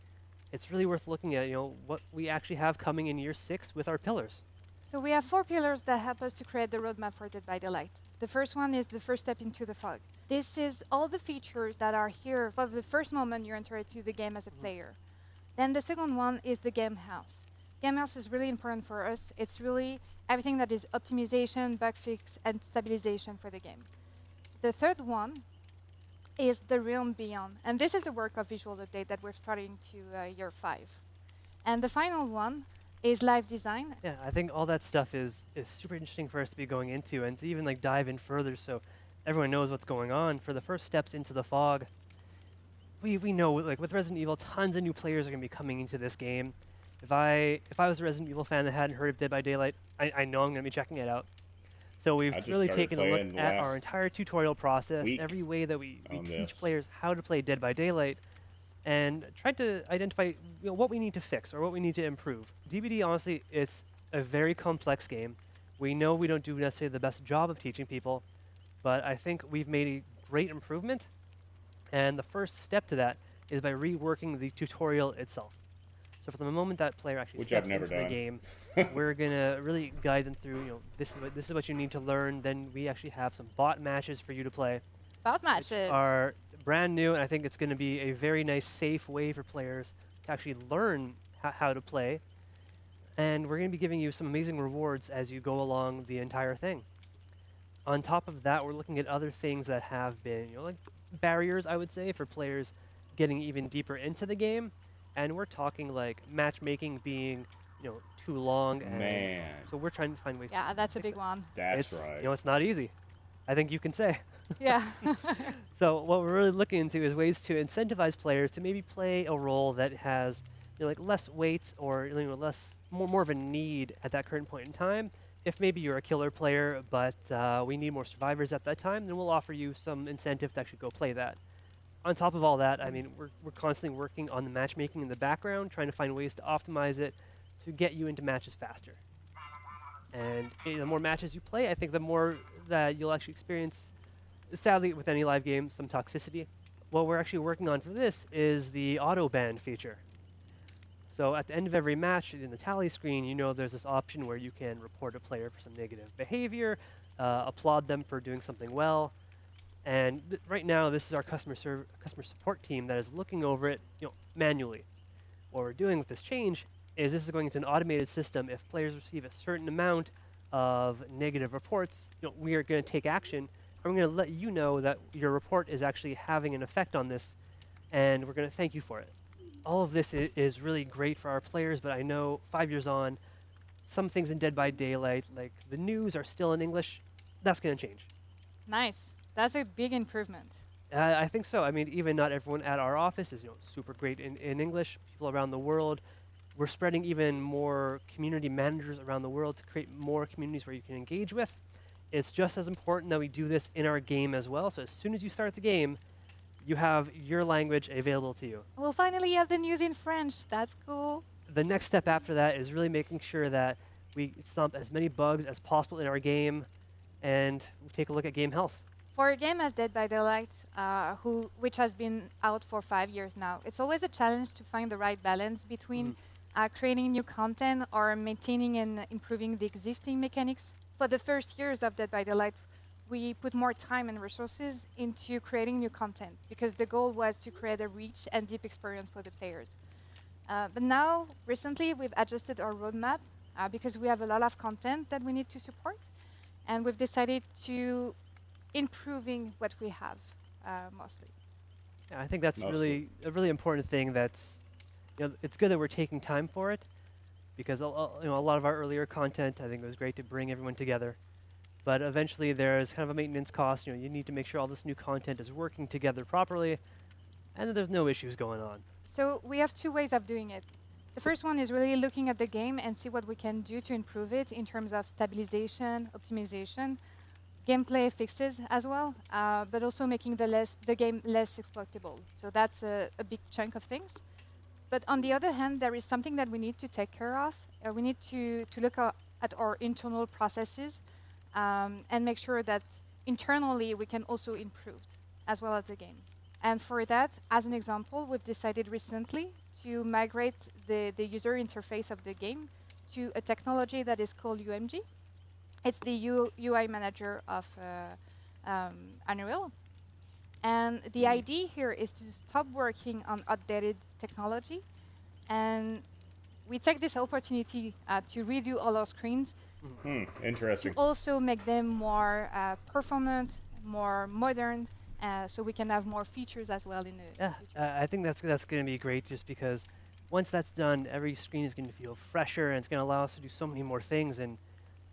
it's really worth looking at what we actually have coming in year 6 with our pillars. So we have 4 pillars that help us to create the roadmap for Dead by Daylight. The first one is the first step into the fog. This is all the features that are here for the first moment you enter into the game as a player. Then the second one is the game health. Game health is really important for us. It's really everything that is optimization, bug fix, and stabilization for the game. The third one is the realm beyond. And this is a work of visual update that we're starting to year 5. And the final one is live design. Yeah, I think all that stuff is super interesting for us to be going into and to even like dive in further so everyone knows what's going on. For the first steps into the fog, we know like with Resident Evil, tons of new players are going to be coming into this game. If I was a Resident Evil fan that hadn't heard of Dead by Daylight, I know I'm going to be checking it out. So we've really taken a look at our entire tutorial process, every way that we teach players how to play Dead by Daylight, and tried to identify what we need to fix or what we need to improve. DBD, honestly, it's a very complex game. We know we don't do necessarily the best job of teaching people, but I think we've made a great improvement. And the first step to that is by reworking the tutorial itself. So from the moment that player actually steps into the game, we're gonna really guide them through. This is what you need to learn. Then we actually have some bot matches for you to play. Bot matches are brand new, and I think it's going to be a very nice, safe way for players to actually learn how to play. And we're going to be giving you some amazing rewards as you go along the entire thing. On top of that, we're looking at other things that have been, like barriers, I would say, for players getting even deeper into the game. And we're talking like matchmaking being, too long. And so we're trying to find ways. Yeah, that's a big one. That's right. It's not easy. I think you can say. Yeah. So what we're really looking into is ways to incentivize players to maybe play a role that has, like less weight or more of a need at that current point in time. If maybe you're a killer player, but we need more survivors at that time, then we'll offer you some incentive to actually go play that. On top of all that, I mean, we're constantly working on the matchmaking in the background, trying to find ways to optimize it to get you into matches faster. And the more matches you play, I think the more that you'll actually experience, sadly with any live game, some toxicity. What we're actually working on for this is the auto ban feature. So at the end of every match, in the tally screen, there's this option where you can report a player for some negative behavior, applaud them for doing something well. And right now, this is our customer support team that is looking over it, manually. What we're doing with this change is this is going into an automated system. If players receive a certain amount of negative reports, we are going to take action. And we're going to let you know that your report is actually having an effect on this, and we're going to thank you for it. All of this is really great for our players, but I know 5 years on, some things in Dead by Daylight, like the news, are still in English. That's going to change. Nice. That's a big improvement. I think so. I mean, even not everyone at our office is super great in English. People around the world. We're spreading even more community managers around the world to create more communities where you can engage with. It's just as important that we do this in our game as well. So as soon as you start the game, you have your language available to you. We'll finally have the news in French. That's cool. The next step after that is really making sure that we stomp as many bugs as possible in our game, and we take a look at game health. For a game as Dead by Daylight, which has been out for 5 years now, it's always a challenge to find the right balance between creating new content or maintaining and improving the existing mechanics. For the first years of Dead by Daylight, we put more time and resources into creating new content because the goal was to create a rich and deep experience for the players. But now, recently, we've adjusted our roadmap because we have a lot of content that we need to support, and we've decided to improving what we have mostly. Yeah, I think that's really a really important thing. That's it's good that we're taking time for it, because a lot of our earlier content, I think it was great to bring everyone together, but eventually there's kind of a maintenance cost. You need to make sure all this new content is working together properly, and that there's no issues going on. So we have two ways of doing it. The first one is really looking at the game and see what we can do to improve it in terms of stabilization, optimization, gameplay fixes as well, but also making the game less exploitable. So that's a big chunk of things. But on the other hand, there is something that we need to take care of. We need to look at our internal processes and make sure that internally we can also improve as well as the game. And for that, as an example, we've decided recently to migrate the user interface of the game to a technology that is called UMG. It's the UI manager of Unreal. And the idea here is to stop working on outdated technology and we take this opportunity to redo all our screens. Interesting. To also make them more performant, more modern, so we can have more features as well in the I think that's going to be great, just because once that's done, every screen is going to feel fresher, and it's going to allow us to do so many more things. And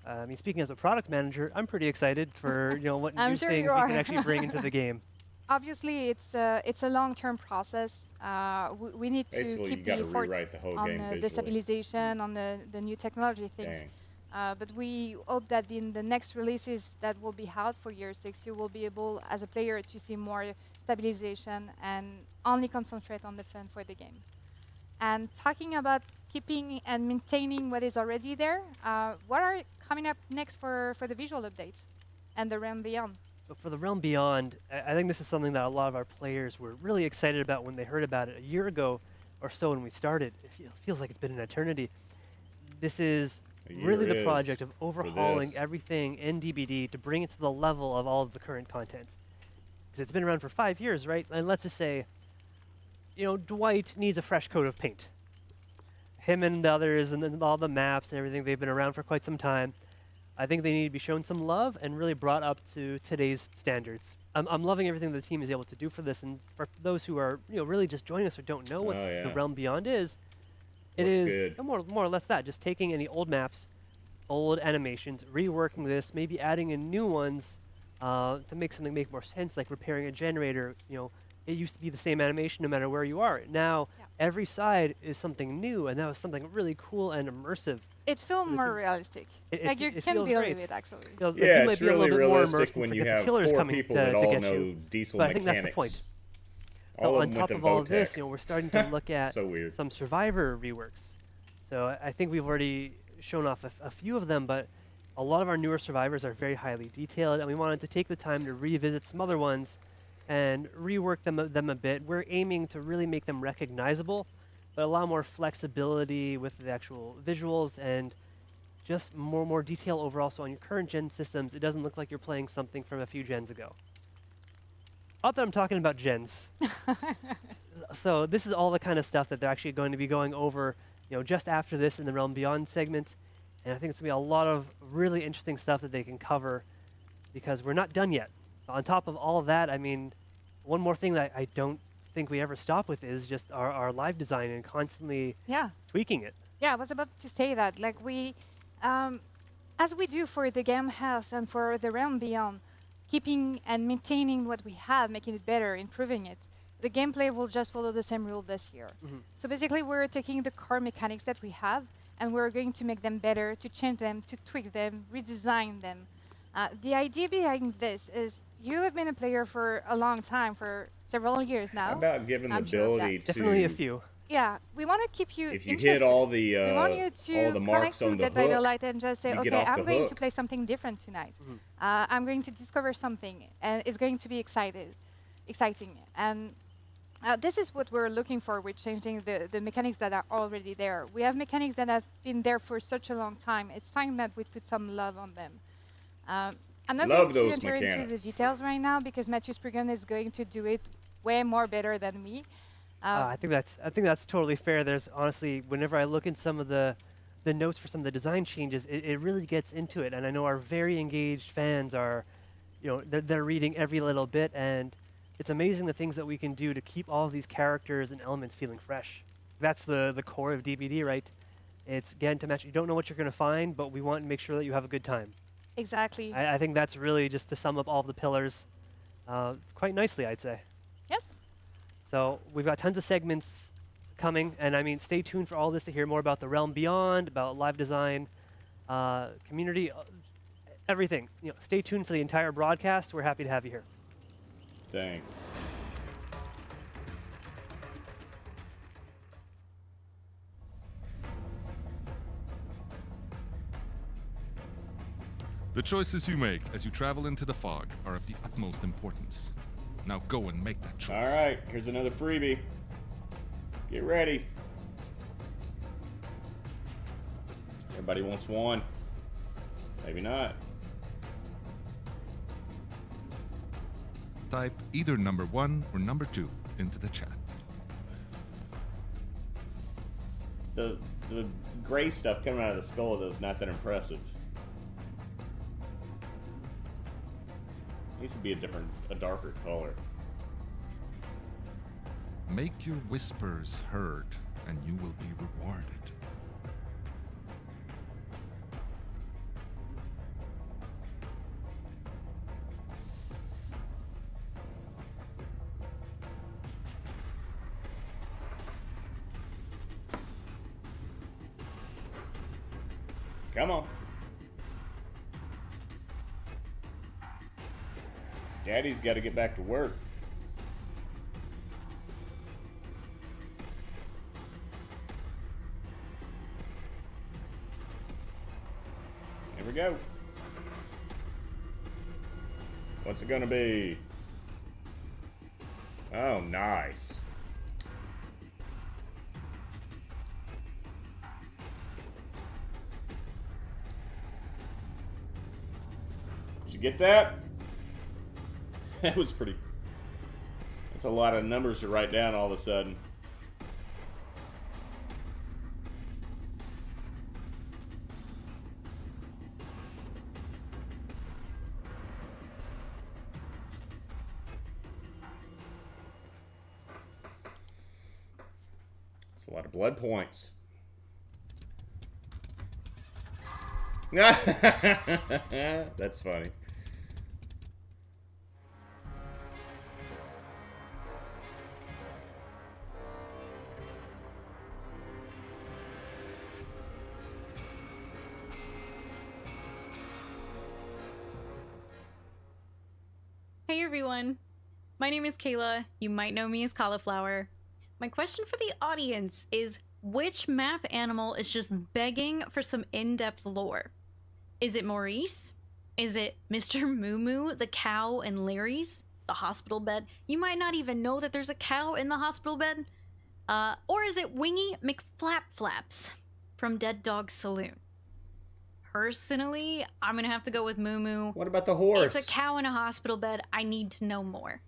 I mean, speaking as a product manager, I'm pretty excited for what I'm new sure things you we are. can actually bring into the game. Obviously, it's a long-term process. We need to Basically, keep you the gotta effort rewrite the whole on game the visually. stabilization, on the new technology things. But we hope that in the next releases that will be out for year 6, you will be able, as a player, to see more stabilization and only concentrate on the fun for the game. And talking about keeping and maintaining what is already there, what are coming up next for the visual update and the Realm Beyond? So for the Realm Beyond, I think this is something that a lot of our players were really excited about when they heard about it a year ago or so when we started. It feels like it's been an eternity. This is really the project of overhauling everything in DBD to bring it to the level of all of the current content. Because it's been around for 5 years, right? And let's just say, Dwight needs a fresh coat of paint. Him and the others and then all the maps and everything, they've been around for quite some time. I think they need to be shown some love and really brought up to today's standards. I'm loving everything the team is able to do for this, and for those who are really just joining us or don't know what the Realm Beyond is, it is more or less that, just taking any old maps, old animations, reworking this, maybe adding in new ones to make something make more sense, like repairing a generator. It used to be the same animation no matter where you are. Now every side is something new, and that was something really cool and immersive. It feels more realistic. Like you it can feels believe great. it, actually. Yeah, it's really realistic when when you have 4 people that all know diesel but I mechanics. think that's the point. All So of on them top went of to all of this, Votech. we're starting to look at So weird. some Survivor reworks. So I think we've already shown off a few of them, but a lot of our newer Survivors are very highly detailed, and we wanted to take the time to revisit some other ones and rework them a bit. We're aiming to really make them recognizable, but allow more flexibility with the actual visuals and just more detail overall. So on your current gen systems, it doesn't look like you're playing something from a few gens ago. Not that I'm talking about gens. So this is all the kind of stuff that they're actually going to be going over, just after this in the Realm Beyond segment. And I think it's going to be a lot of really interesting stuff that they can cover, because we're not done yet. On top of all of that, I mean, one more thing that I don't think we ever stop with is just our live design and constantly tweaking it. Yeah, I was about to say that. Like we, as we do for the Game House and for the Realm Beyond, keeping and maintaining what we have, making it better, improving it, the gameplay will just follow the same rule this year. So basically, we're taking the core mechanics that we have, and we're going to make them better, to change them, to tweak them, redesign them. The idea behind this is you have been a player for a long time, for several years now. How about giving the I'm sure of ability that. to Definitely a few. Yeah, we want to keep you If you interested. hit all the we want you to all the marks connect to on the Dead by hook, Daylight and just say, you get okay, off I'm the going to hook. play something different tonight. I'm going to discover something, and it's going to be exciting. And this is what we're looking for with changing the mechanics that are already there. We have mechanics that have been there for such a long time. It's time that we put some love on them. I'm not Love going to those enter into the mechanics. details right now because Matthew Spriggan is going to do it way more better than me. I think that's totally fair. There's honestly, whenever I look in some of the notes for some of the design changes, it really gets into it. And I know our very engaged fans are, they're reading every little bit, and it's amazing the things that we can do to keep all of these characters and elements feeling fresh. That's the core of DBD, right? It's getting to match. You don't know what you're going to find, but we want to make sure that you have a good time. Exactly. I think that's really just to sum up all of the pillars quite nicely, I'd say. Yes. So we've got tons of segments coming, and I mean, stay tuned for all this to hear more about the Realm Beyond, about live design, community, everything. Stay tuned for the entire broadcast. We're happy to have you here. Thanks. The choices you make as you travel into the fog are of the utmost importance. Now go and make that choice. All right, here's another freebie. Get ready. Everybody wants one. Maybe not. Type either number 1 or number 2 into the chat. the gray stuff coming out of the skull though is not that impressive. Needs to be a darker color. Make your whispers heard, and you will be rewarded. Come on. Daddy's got to get back to work. Here we go. What's it gonna be? Oh, nice. Did you get that? That was pretty... That's a lot of numbers to write down all of a sudden. That's a lot of blood points. That's funny. Hey everyone, my name is Kayla. You might know me as Cauliflower. My question for the audience is, which map animal is just begging for some in-depth lore? Is it Maurice? Is it Mr. Moo Moo, the cow in Larry's, the hospital bed? You might not even know that there's a cow in the hospital bed. Or is it Wingy McFlapflaps from Dead Dog Saloon? Personally, I'm gonna have to go with Moo Moo. What about the horse? It's a cow in a hospital bed. I need to know more.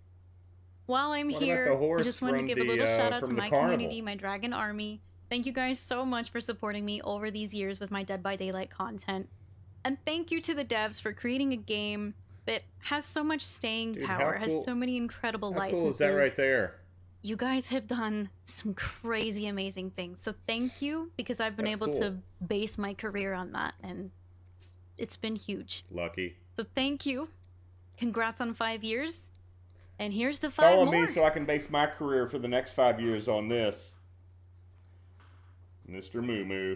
While I'm What here, about the horse I just wanted to from give a the, little shout out to from the my carnival? community, my Dragon Army. Thank you guys so much for supporting me over these years with my Dead by Daylight content. And thank you to the devs for creating a game that has so much staying Dude, how power, has cool- so many incredible How licenses. cool is that right there? You guys have done some crazy amazing things. So thank you, because I've been That's able cool. to base my career on that, and it's been huge. Lucky. So thank you. Congrats on 5 years. And here's the 5 Follow more. me so I can base my career for the next 5 years on this. Mr. Moo Moo.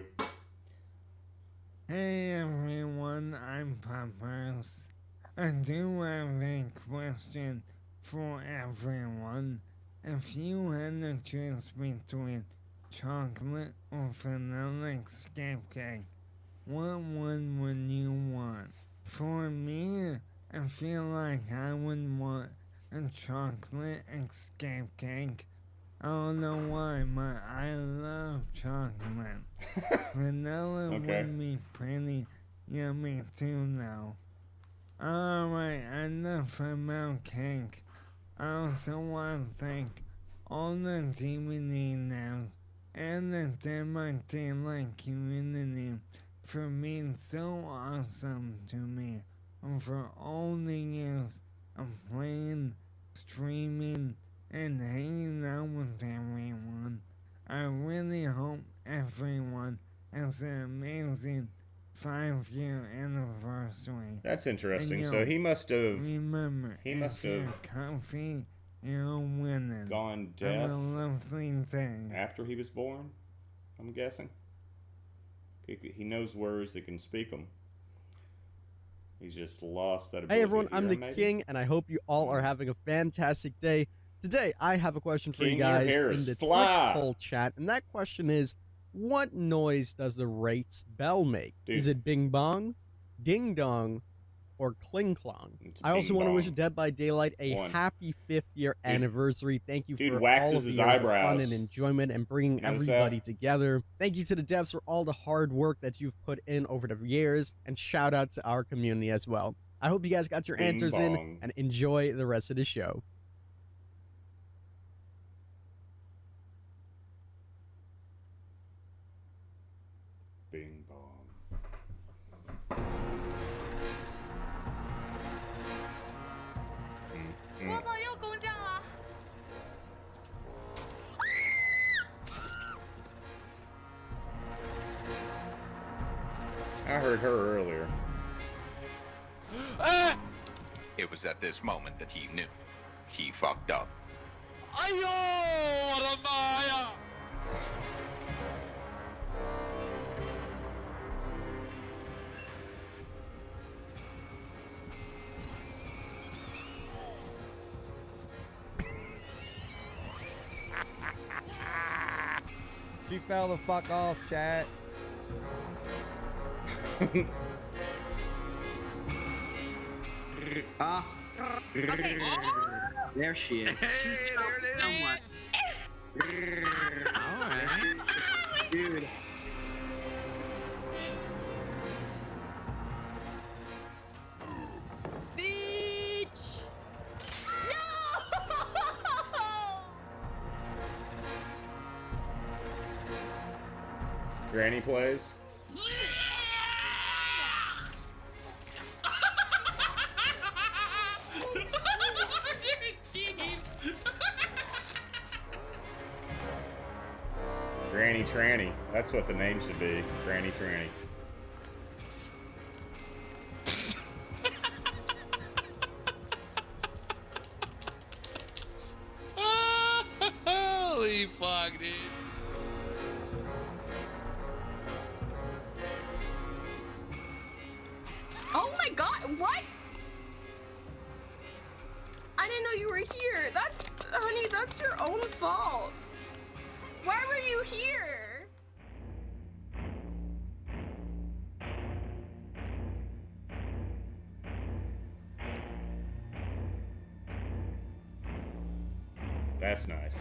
Hey everyone, I'm Poppers. I do have a question for everyone. If you had the choice between chocolate or vanilla escape cake, what one would you want? For me, I feel like I would want a chocolate escape cake. I don't know why, but I love chocolate. Vanilla Okay. would be pretty yummy too now. Alright, enough about cake. I also want to thank all the DVD devs and the Dead by Daylight community for being so awesome to me over all the years of playing, streaming, and hanging out with everyone. I really hope everyone has an amazing 5-year anniversary. That's interesting. And, So yo, he must have. remember, He must if you're have comfy, you're winning. gone Have deaf a lovely day. after he was born. I'm guessing. He knows words, he can speak them. He's just lost that ability. Hey everyone, to I'm hear the 'em, maybe? King, and I hope you all are having a fantastic day. Today, I have a question for King, you your guys hair in is the fly. Twitch poll chat, and that question is, what noise does the Wraith's bell make? Dude. Is it bing bong, ding dong, or cling clong? It's I also bing want to wish bong. Dead by Daylight a One. happy 5th year anniversary. Thank you Dude for waxes all of the his years of eyebrows. fun and enjoyment and bringing Notice everybody that? together. Thank you to the devs for all the hard work that you've put in over the years, and shout out to our community as well. I hope you guys got your Bing answers bong. in, and enjoy the rest of the show. Bing bong. 我操，又工匠了！ I heard her earlier. It was at this moment that he knew. He fucked up. Ayo, what a Maya! She fell the fuck off, chat. Okay. There she is. She's somewhat. Alright. Dude. Beach! Granny plays. Granny Tranny. That's what the name should be. Granny Tranny. Holy fuck, dude. Oh my god, what? I didn't know you were here. Honey, that's your own fault. Why were you here? That's nice.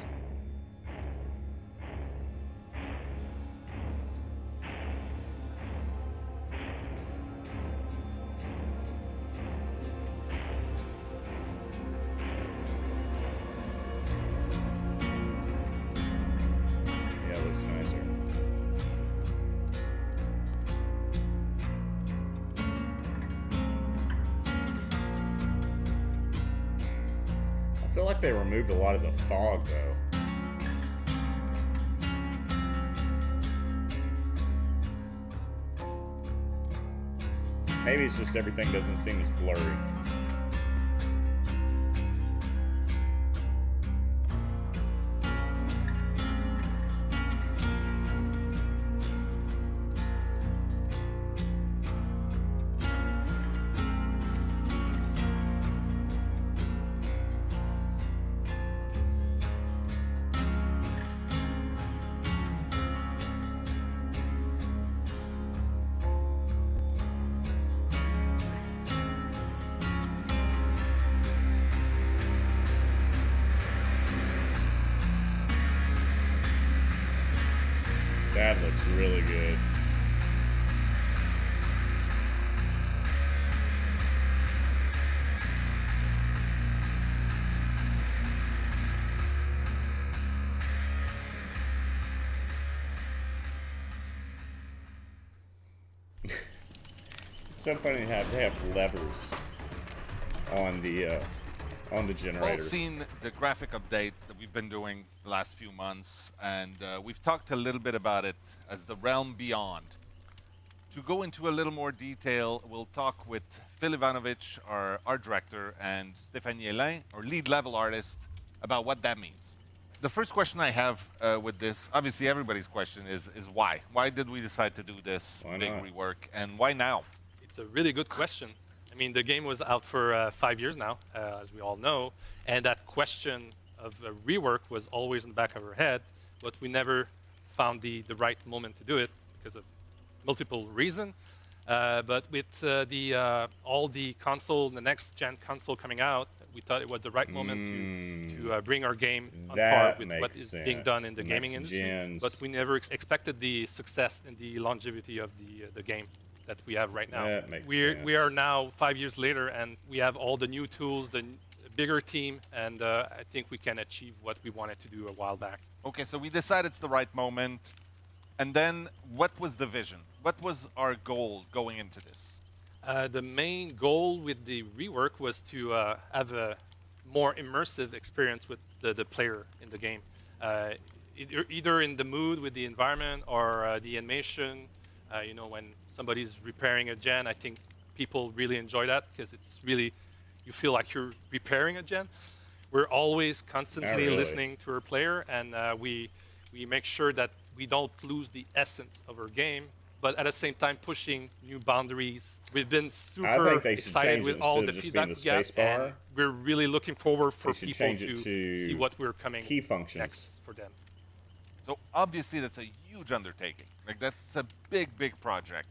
Yeah, it looks nicer. I feel like they removed a lot of the fog, though. Maybe it's just everything doesn't seem as blurry. That looks really good. It's so funny to have levers on the We've all generators. seen the graphic update that we've been doing the last few months, and we've talked a little bit about it as the Realm Beyond. To go into a little more detail, we'll talk with Phil Ivanovich, our art director, and Stéphanie Hélin, our lead level artist, about what that means. The first question I have with this, obviously everybody's question is why? Why did we decide to do this big not? rework, and why now? It's a really good question. I mean, the game was out for 5 years now, as we all know, and that question of a rework was always in the back of our head, but we never found the right moment to do it because of multiple reasons. But with all the next-gen console coming out, we thought it was the right moment to bring our game on par with what is being done in the gaming industry. But we never expected the success and the longevity of the game that we have right now. That makes We are now 5 years later, and we have all the new tools, the bigger team, and I think we can achieve what we wanted to do a while back. Okay, so we decided it's the right moment. And then what was the vision? What was our goal going into this? The main goal with the rework was to have a more immersive experience with the player in the game. Either in the mood with the environment or the animation. You know, when somebody's repairing a gen, I think people really enjoy that because it's really, you feel like you're repairing a gen. We're always constantly listening to our player, and we make sure that we don't lose the essence of our game, but at the same time pushing new boundaries. We've been super excited with all the feedback we get, and we're really looking forward for people to see what we're coming key functions next for them. So obviously that's a huge undertaking. Like that's a big project.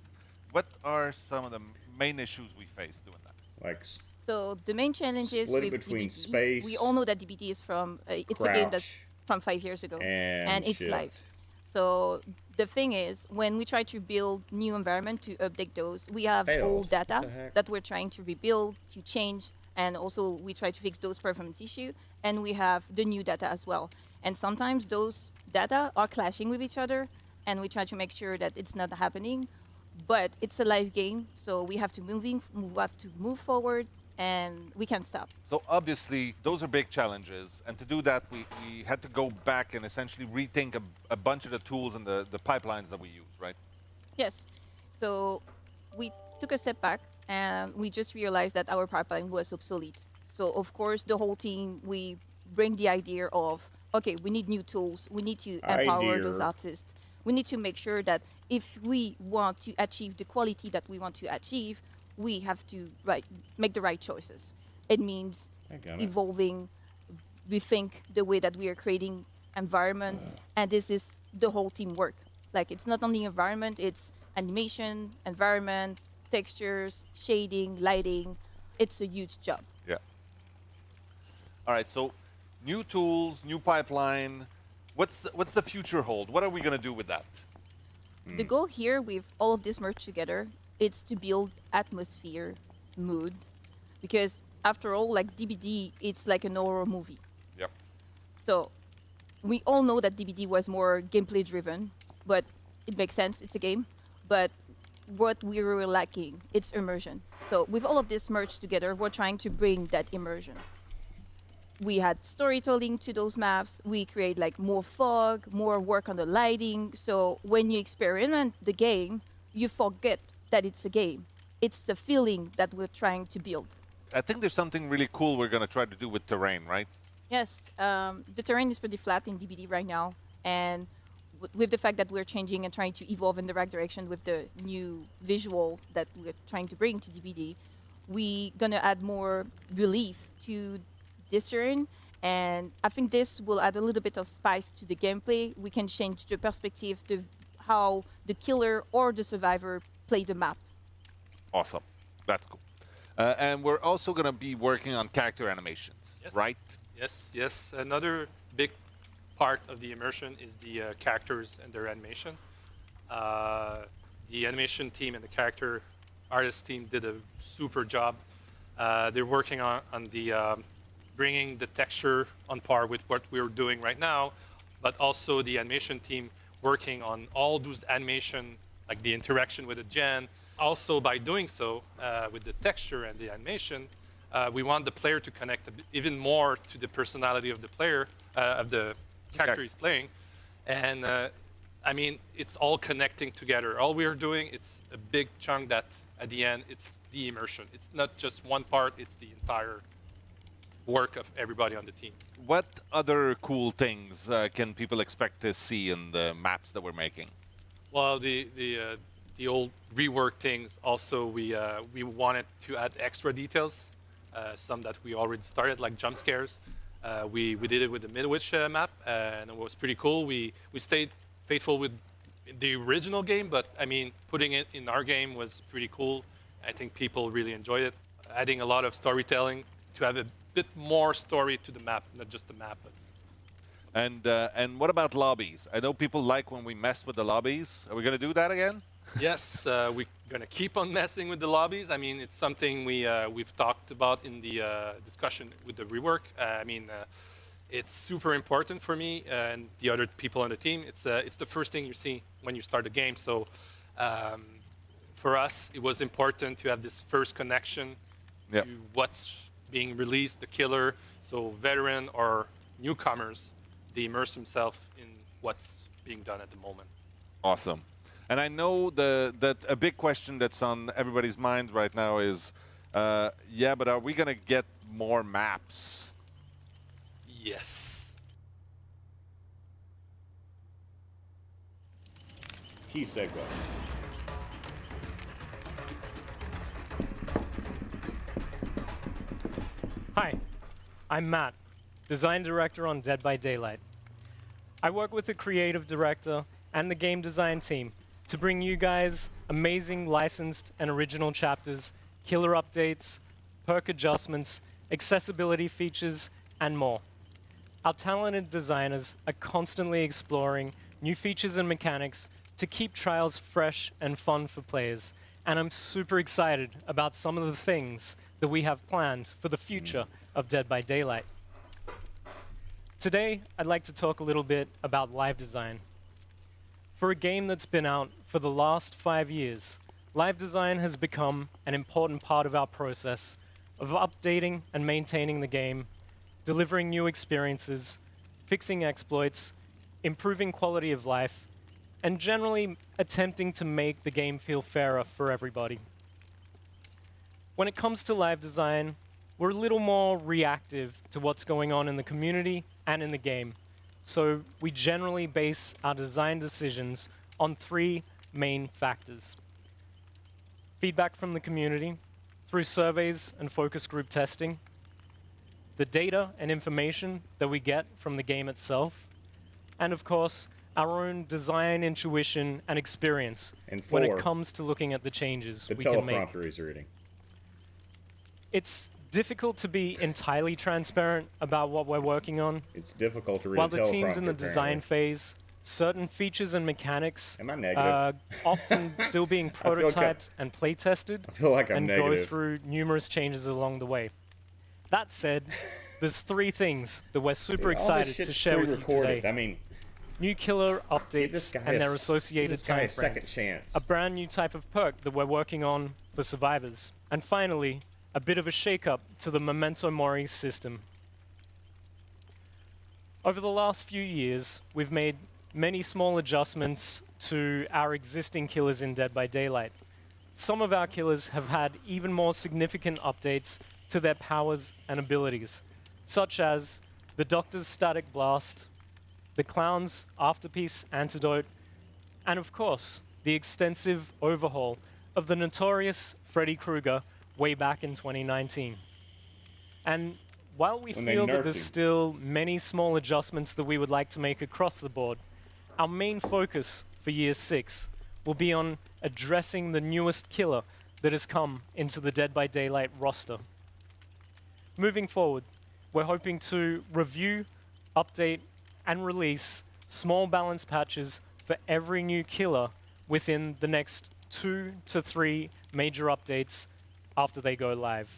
What are some of the main issues we face doing that? Like so the main challenge is with between DBD. space, we all know that DBD is from it's a game that's from 5 years ago, and it's live. So the thing is, when we try to build new environment to update those, we have old data that we're trying to rebuild, to change, and also we try to fix those performance issues, and we have the new data as well. And sometimes those data are clashing with each other, and we try to make sure that it's not happening. But it's a live game, so we have to move forward, and we can't stop. So obviously those are big challenges, and to do that we had to go back and essentially rethink a bunch of the tools and the pipelines that we use, right? Yes. So we took a step back and we just realized that our pipeline was obsolete. So of course the whole team, we bring the idea of, okay, we need new tools, we need to empower those artists. We need to make sure that if we want to achieve the quality that we want to achieve, we have to make the right choices. It means evolving, rethink the way that we are creating environment, and this is the whole team work. Like it's not only environment, it's animation, environment, textures, shading, lighting. It's a huge job. Yeah. All right, so new tools, new pipeline. What's the future hold? What are we going to do with that? The goal here with all of this merged together, it's to build atmosphere, mood, because after all, like DBD, it's like an horror movie. Yep. So we all know that DBD was more gameplay driven, but it makes sense, it's a game. But what we were lacking, it's immersion. So with all of this merged together, we're trying to bring that immersion. We had storytelling to those maps. We create like more fog, more work on the lighting. So when you experiment the game, you forget that it's a game. It's the feeling that we're trying to build. I think there's something really cool we're going to try to do with terrain, right? Yes, the terrain is pretty flat in DBD right now. And with the fact that we're changing and trying to evolve in the right direction with the new visual that we're trying to bring to DBD, we're going to add more relief to this terrain, and I think this will add a little bit of spice to the gameplay. We can change the perspective to how the killer or the survivor play the map. Awesome, that's cool. And we're also going to be working on character animations, right? Yes. Another big part of the immersion is the characters and their animation. The animation team and the character artist team did a super job. They're working on the bringing the texture on par with what we're doing right now, but also the animation team working on all those animation, like the interaction with the gen. Also, by doing so, with the texture and the animation, we want the player to connect even more to the personality of the player, of the character he's playing. And I mean, it's all connecting together. All we are doing, it's a big chunk that at the end, it's the immersion. It's not just one part, it's the entire work of everybody on the team. What other cool things can people expect to see in the maps that we're making? Well, the old rework things. Also, we wanted to add extra details, some that we already started, like jump scares. We did it with the Midwich map, and it was pretty cool. We stayed faithful with the original game, but I mean, putting it in our game was pretty cool. I think people really enjoyed it. Adding a lot of storytelling to have a bit more story to the map, not just the map. And what about lobbies? I know people like when we mess with the lobbies. Are we going to do that again? Yes, we're going to keep on messing with the lobbies. I mean, it's something we've talked about in the discussion with the rework. I mean, it's super important for me and the other people on the team. It's the first thing you see when you start the game. So For us, it was important to have this first connection Yep. to what's being released, the killer. So veteran or newcomers, they immerse themselves in what's being done at the moment. Awesome. And I know that a big question that's on everybody's mind right now is, yeah, but are we going to get more maps? Yes. Key segue. Hi, I'm Matt, design director on Dead by Daylight. I work with the creative director and the game design team to bring you guys amazing licensed and original chapters, killer updates, perk adjustments, accessibility features, and more. Our talented designers are constantly exploring new features and mechanics to keep trials fresh and fun for players, and I'm super excited about some of the things that we have planned for the future of Dead by Daylight. Today, I'd like to talk a little bit about live design. For a game that's been out for the last 5 years, live design has become an important part of our process of updating and maintaining the game, delivering new experiences, fixing exploits, improving quality of life, and generally attempting to make the game feel fairer for everybody. When it comes to live design, we're a little more reactive to what's going on in the community and in the game. So we generally base our design decisions on 3 main factors. Feedback from the community through surveys and focus group testing, the data and information that we get from the game itself, and of course, our own design intuition and experience And when it 4, comes to looking at the changes the we can make. teleprompter he's reading. It's difficult to be entirely transparent about what we're working on. It's difficult to read While a the team's in the teleprompter, design apparently. phase, certain features and mechanics Am I negative? are often still being I feel like prototyped and play tested, I feel like I'm and go negative. through numerous changes along the way. That said, there's 3 things that we're super Dude, all this excited to shit's share with you pre-recorded. today. I mean, new killer give this updates guy and a their s- associated give this guy a second timeframes. chance. A brand new type of perk that we're working on for survivors. And finally, a bit of a shake-up to the Memento Mori system. Over the last few years, we've made many small adjustments to our existing killers in Dead by Daylight. Some of our killers have had even more significant updates to their powers and abilities, such as the Doctor's Static Blast, the Clown's Afterpiece Antidote, and of course, the extensive overhaul of the notorious Freddy Krueger way back in 2019. And while we When they feel that nerfed there's him. still many small adjustments that we would like to make across the board, our main focus for Year 6 will be on addressing the newest killer that has come into the Dead by Daylight roster. Moving forward, we're hoping to review, update, and release small balance patches for every new killer within the next 2 to 3 major updates after they go live.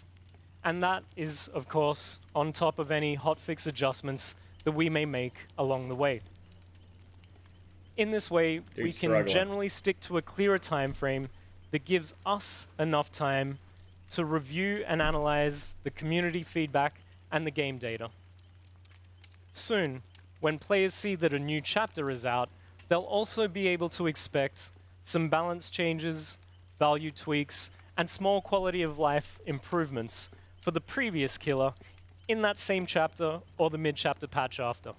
And that is, of course, on top of any hotfix adjustments that we may make along the way. In this way, we Dude's can struggling. generally stick to a clearer time frame that gives us enough time to review and analyze the community feedback and the game data. Soon, when players see that a new chapter is out, they'll also be able to expect some balance changes, value tweaks, and small quality of life improvements for the previous killer in that same chapter or the mid-chapter patch after.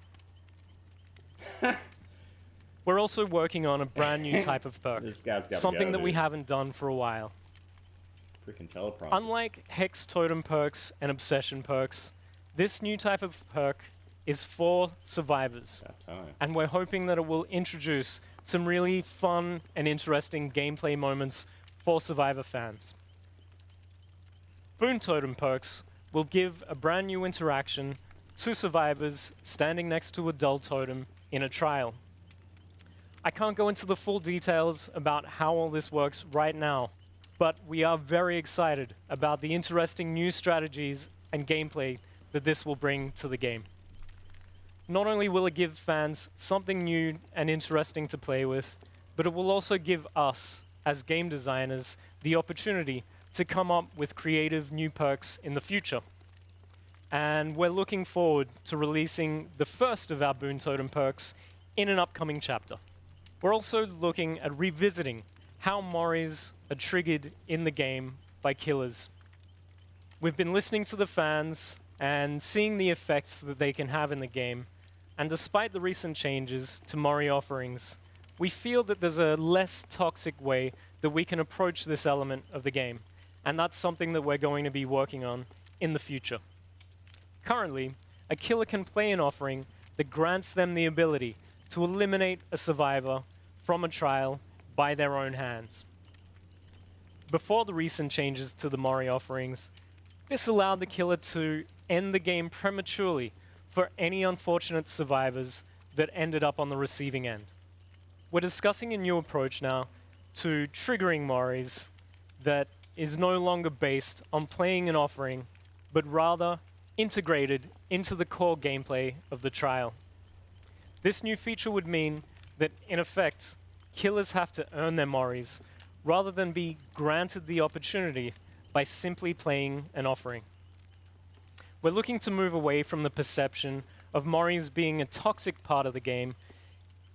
We're also working on a brand new type of perk, This guy's gotta something go, that we dude. haven't done for a while. Freaking teleprompter. Unlike Hex Totem perks and Obsession perks, this new type of perk is for survivors. And we're hoping that it will introduce some really fun and interesting gameplay moments for Survivor fans. Boon Totem perks will give a brand new interaction to survivors standing next to a Dull Totem in a trial. I can't go into the full details about how all this works right now, but we are very excited about the interesting new strategies and gameplay that this will bring to the game. Not only will it give fans something new and interesting to play with, but it will also give us as game designers, the opportunity to come up with creative new perks in the future. And we're looking forward to releasing the first of our Boon Totem perks in an upcoming chapter. We're also looking at revisiting how Moris are triggered in the game by killers. We've been listening to the fans and seeing the effects that they can have in the game, and despite the recent changes to Mori offerings, we feel that there's a less toxic way that we can approach this element of the game, and that's something that we're going to be working on in the future. Currently, a killer can play an offering that grants them the ability to eliminate a survivor from a trial by their own hands. Before the recent changes to the Mori offerings, this allowed the killer to end the game prematurely for any unfortunate survivors that ended up on the receiving end. We're discussing a new approach now to triggering Moris that is no longer based on playing an offering, but rather integrated into the core gameplay of the trial. This new feature would mean that, in effect, killers have to earn their Moris rather than be granted the opportunity by simply playing an offering. We're looking to move away from the perception of Moris being a toxic part of the game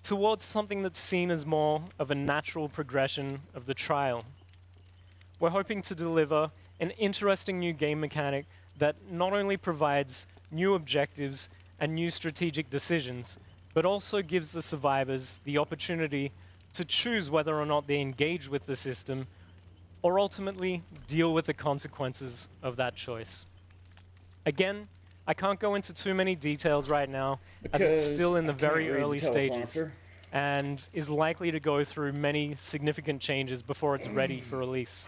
towards something that's seen as more of a natural progression of the trial. We're hoping to deliver an interesting new game mechanic that not only provides new objectives and new strategic decisions, but also gives the survivors the opportunity to choose whether or not they engage with the system or ultimately deal with the consequences of that choice. Again, I can't go into too many details right now as it's still in the very early stages and is likely to go through many significant changes before it's ready for release.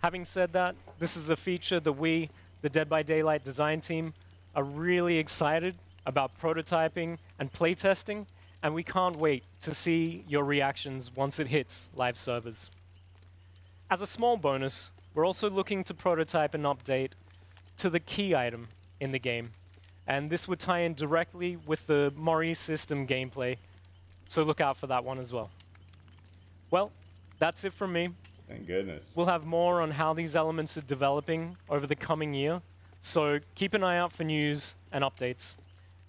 Having said that, this is a feature that we, the Dead by Daylight design team, are really excited about prototyping and playtesting, and we can't wait to see your reactions once it hits live servers. As a small bonus, we're also looking to prototype an update to the key item in the game, and this would tie in directly with the Mori system gameplay, so look out for that one as well. Well, that's it from me. Thank goodness. We'll have more on how these elements are developing over the coming year, so keep an eye out for news and updates.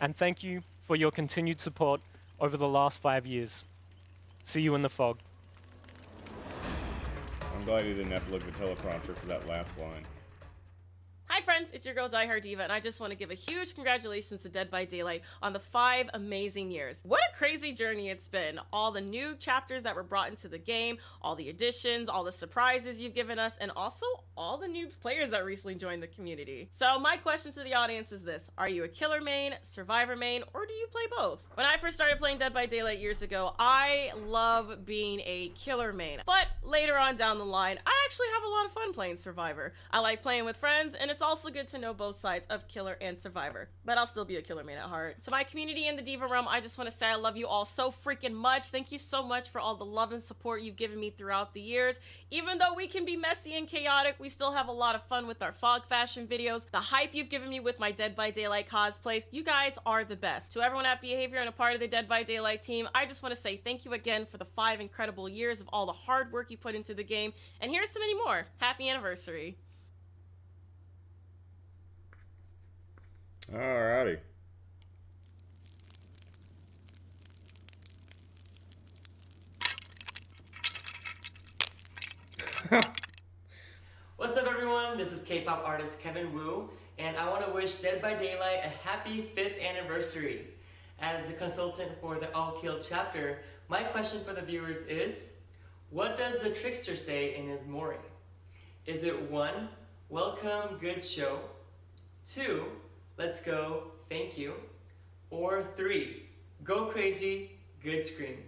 And thank you for your continued support over the last 5 years. See you in the fog. I'm glad you didn't have to look at the teleprompter for that last line. Hi friends, it's your girl Die Diva, and I just want to give a huge congratulations to Dead by Daylight on the 5 amazing years. What a crazy journey it's been. All the new chapters that were brought into the game, all the additions, all the surprises you've given us, and also all the new players that recently joined the community. So my question to the audience is this: are you a killer main, survivor main, or do you play both? When I first started playing Dead by Daylight years ago, I love being a killer main, but later on down the line, I actually have a lot of fun playing survivor. I like playing with friends, and it's also good to know both sides of killer and survivor, but I'll still be a killer main at heart. To my community in the Diva Realm, I just want to say I love you all so freaking much. Thank you so much for all the love and support you've given me throughout the years. Even though we can be messy and chaotic, we still have a lot of fun with our fog fashion videos. The hype you've given me with my Dead by Daylight cosplays, you guys are the best. To everyone at Behavior and a part of the Dead by Daylight team, I just want to say thank you again for the 5 incredible years of all the hard work you put into the game, and here's to many more. Happy anniversary. Alrighty. What's up everyone, this is K-pop artist Kevin Wu, and I want to wish Dead by Daylight a happy 5th anniversary. As the consultant for the All Killed chapter, my question for the viewers is, what does the trickster say in his Mori? Is it 1, welcome, good show, 2, let's go, thank you, or 3, go crazy, good scream?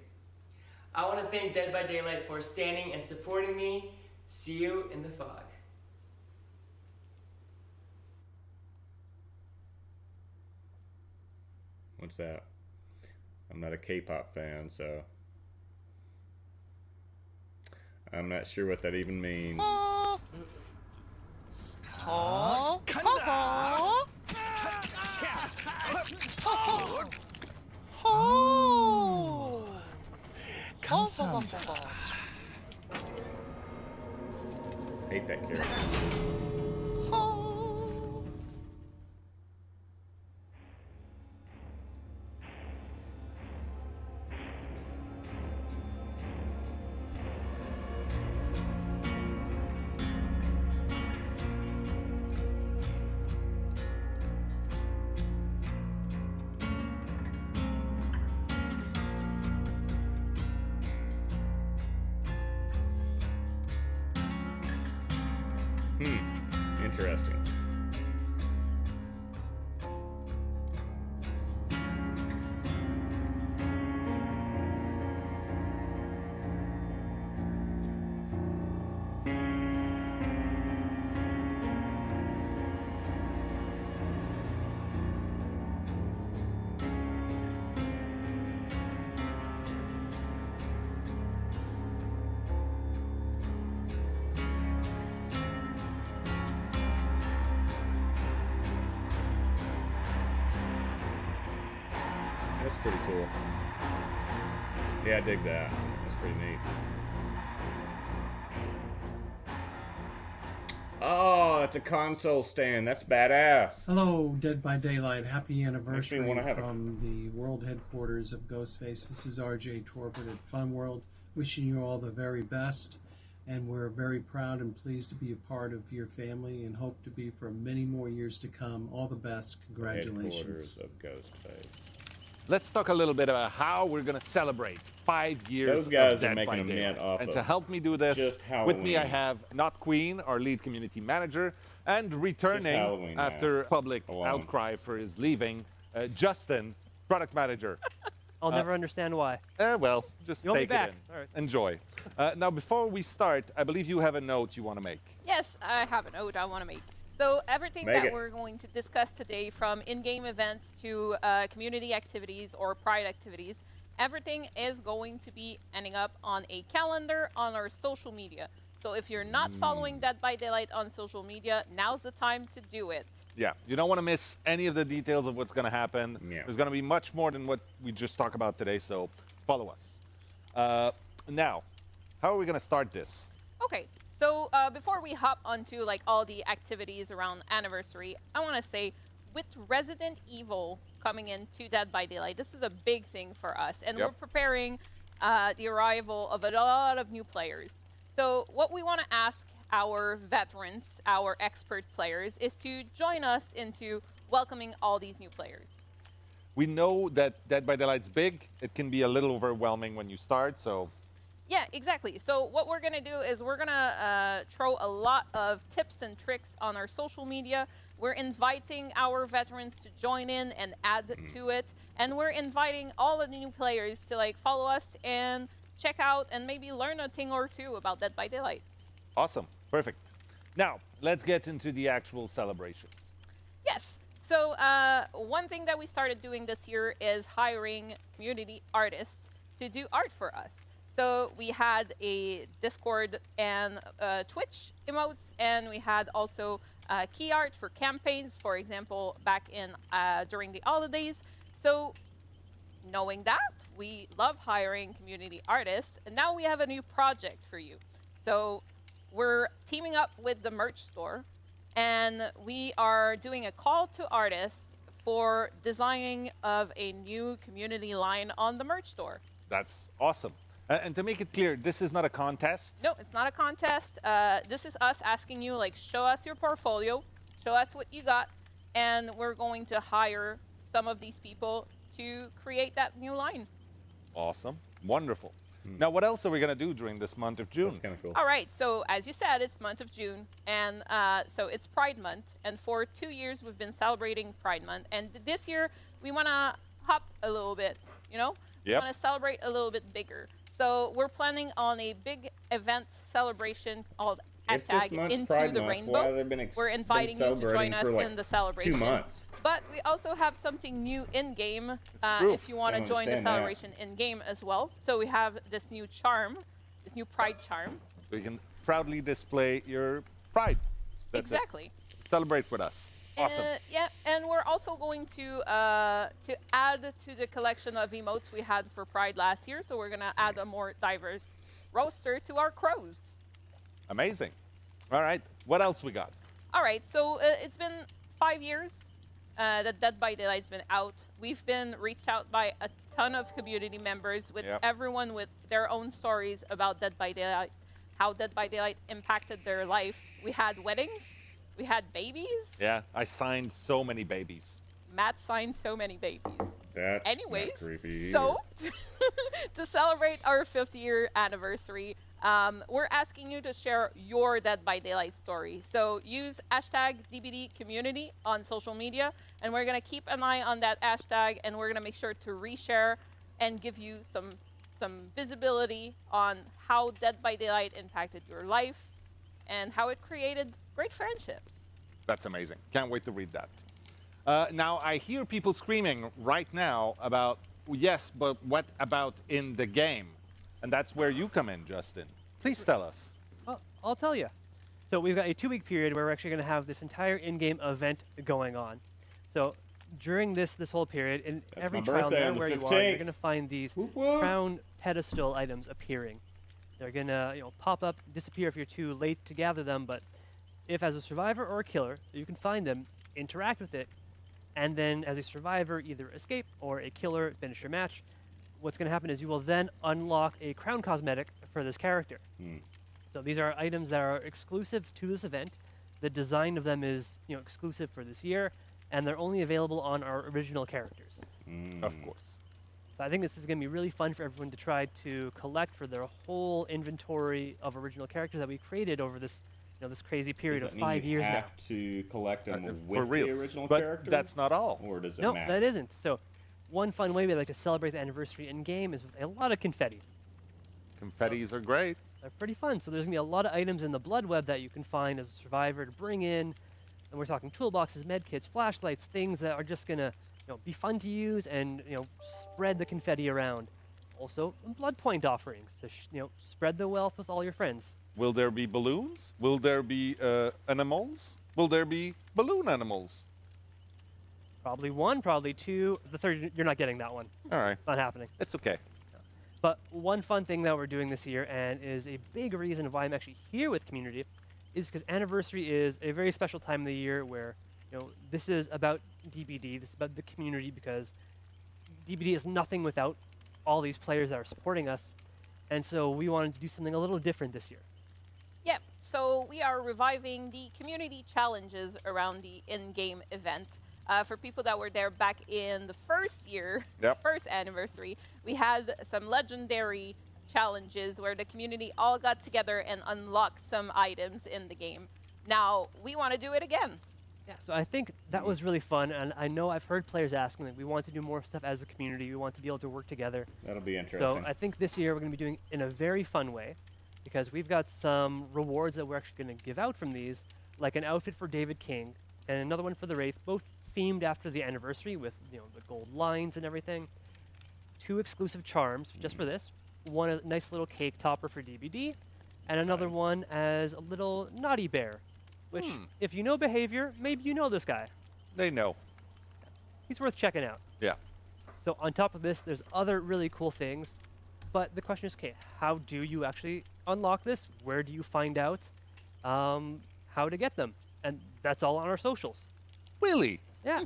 I want to thank Dead by Daylight for standing and supporting me. See you in the fog. What's that? I'm not a K-pop fan, so I'm not sure what that even means. hate that character. Interesting. That's pretty cool. Yeah, I dig that. That's pretty neat. Oh, it's a console stand. That's badass. Hello, Dead by Daylight. Happy anniversary wanna have a- from the world headquarters of Ghostface. This is RJ Torpid at Fun World, wishing you all the very best. And we're very proud and pleased to be a part of your family and hope to be for many more years to come. All the best. Congratulations. Headquarters of Ghostface. Let's talk a little bit about how we're going to celebrate 5 years Those guys of are Dead making by a mint Daylight. off And of to help me do this, just with me I Halloween. have Not Queen, our lead community manager, and returning Halloween after masks public alone. outcry for his leaving, Justin, product manager. I'll never understand why. Well, just You want me take back? it in. All right. Enjoy. Now, before we start, I believe you have a note you want to make. Yes, I have a note I want to make. So everything Make that it. we're going to discuss today, from in-game events to community activities or Pride activities, everything is going to be ending up on a calendar on our social media. So if you're not following Dead by Daylight on social media, now's the time to do it. Yeah, you don't want to miss any of the details of what's going to happen. Yeah. There's going to be much more than what we just talked about today, so follow us. Now, how are we going to start this? Okay, so before we hop onto like all the activities around anniversary, I want to say with Resident Evil coming into Dead by Daylight, this is a big thing for us, and Yep. we're preparing the arrival of a lot of new players. So what we want to ask our veterans, our expert players, is to join us into welcoming all these new players. We know that Dead by Daylight's big. It can be a little overwhelming when you start, so Yeah, exactly. So what we're going to do is we're going to throw a lot of tips and tricks on our social media. We're inviting our veterans to join in and add to it. And we're inviting all of the new players to like follow us and check out and maybe learn a thing or two about Dead by Daylight. awesome. Perfect. Now, let's get into the actual celebrations. Yes. So one thing that we started doing this year is hiring community artists to do art for us. So we had a Discord and Twitch emotes, and we had also key art for campaigns, for example, back in during the holidays. So knowing that, we love hiring community artists, and now we have a new project for you. So we're teaming up with the merch store, and we are doing a call to artists for designing of a new community line on the merch store. That's awesome. And to make it clear, this is not a contest. No, it's not a contest. This is us asking you, like, show us your portfolio, show us what you got, and we're going to hire some of these people to create that new line. Awesome. Wonderful. Now, what else are we going to do during this month of June? That's kind of cool. All right, so as you said, it's month of June, and so it's Pride Month, and for 2 years we've been celebrating Pride Month, and this year we want to hop a little bit, you know? We Yep. want to celebrate a little bit bigger. So we're planning on a big event celebration called If this Hashtag month's Into Pride the Month, Rainbow. why have they been We're been inviting you to celebrating join us for, like, in the celebration. 2 months? But we also have something new in-game True. if you want to Don't join the understand that. celebration in-game as well. So we have this new charm, this new Pride charm. So you can proudly display your pride. That's it. Exactly. Celebrate with us. Awesome. Yeah, and we're also going to add to the collection of emotes we had for Pride last year. So we're gonna add a more diverse roster to our crows. Amazing. All right. What else we got? All right, so it's been 5 years that Dead by Daylight's been out. We've been reached out by a ton of community members with Yep. everyone with their own stories about Dead by Daylight, how Dead by Daylight impacted their life. We had weddings, we had babies. Yeah, I signed so many babies. Matt signed so many babies. That's not Anyways, creepy so to celebrate our 5th year anniversary, we're asking you to share your Dead by Daylight story. So use hashtag DBD community on social media, and we're gonna keep an eye on that hashtag, and we're gonna make sure to reshare and give you some visibility on how Dead by Daylight impacted your life and how it created great friendships. That's amazing. Can't wait to read that. Now, I hear people screaming right now about, yes, but what about in the game? And that's where you come in, Justin. Please tell us. Well, I'll tell you. So we've got a 2-week period where we're actually going to have this entire in-game event going on. So during this whole period, in That's every my trial, no birthday matter on the where you are, 15th. you're going to find these Whoop, whoop. crown pedestal items appearing. They're going to pop up, disappear if you're too late to gather them, but if as a survivor or a killer, you can find them, interact with it, and then as a survivor, either escape or a killer, finish your match. What's going to happen is you will then unlock a crown cosmetic for this character. So these are items that are exclusive to this event. The design of them is exclusive for this year, and they're only available on our original characters. Of course. So I think this is going to be really fun for everyone to try to collect for their whole inventory of original characters that we created over this this crazy period Does of that 5 mean years you now. have to collect them for with real. the original But character? that's not all. Or does it No, matter? that isn't. So one fun way we like to celebrate the anniversary in-game is with a lot of confetti. Confettis are great. They're pretty fun. So there's going to be a lot of items in the blood web that you can find as a survivor to bring in. And we're talking toolboxes, medkits, flashlights, things that are just going to be fun to use and spread the confetti around. Also, blood point offerings to spread the wealth with all your friends. Will there be balloons? Will there be animals? Will there be balloon animals? Probably 1, probably 2. The 3rd, you're not getting that one. All right. Not happening. It's okay. But one fun thing that we're doing this year, and is a big reason why I'm actually here with community, is because anniversary is a very special time of the year where this is about DBD, this is about the community, because DBD is nothing without all these players that are supporting us, and so we wanted to do something a little different this year. Yep, so we are reviving the community challenges around the in-game event. For people that were there back in the first year, Yep. first anniversary, we had some legendary challenges where the community all got together and unlocked some items in the game. Now, we want to do it again. Yeah, so I think that was really fun, and I know I've heard players asking that we want to do more stuff as a community, we want to be able to work together. That'll be So interesting. I think this year we're going to be doing it in a very fun way, because we've got some rewards that we're actually going to give out from these, like an outfit for David King, and another one for the Wraith, both themed after the anniversary with the gold lines and everything. 2 exclusive charms just for this. One a nice little cake topper for DBD, and another one as a little naughty bear, which, if you know behavior, maybe you know this guy. They know. He's worth checking out. Yeah. So on top of this, there's other really cool things, but the question is, okay, how do you actually unlock this? Where do you find out how to get them? And that's all on our socials. Really? Yeah.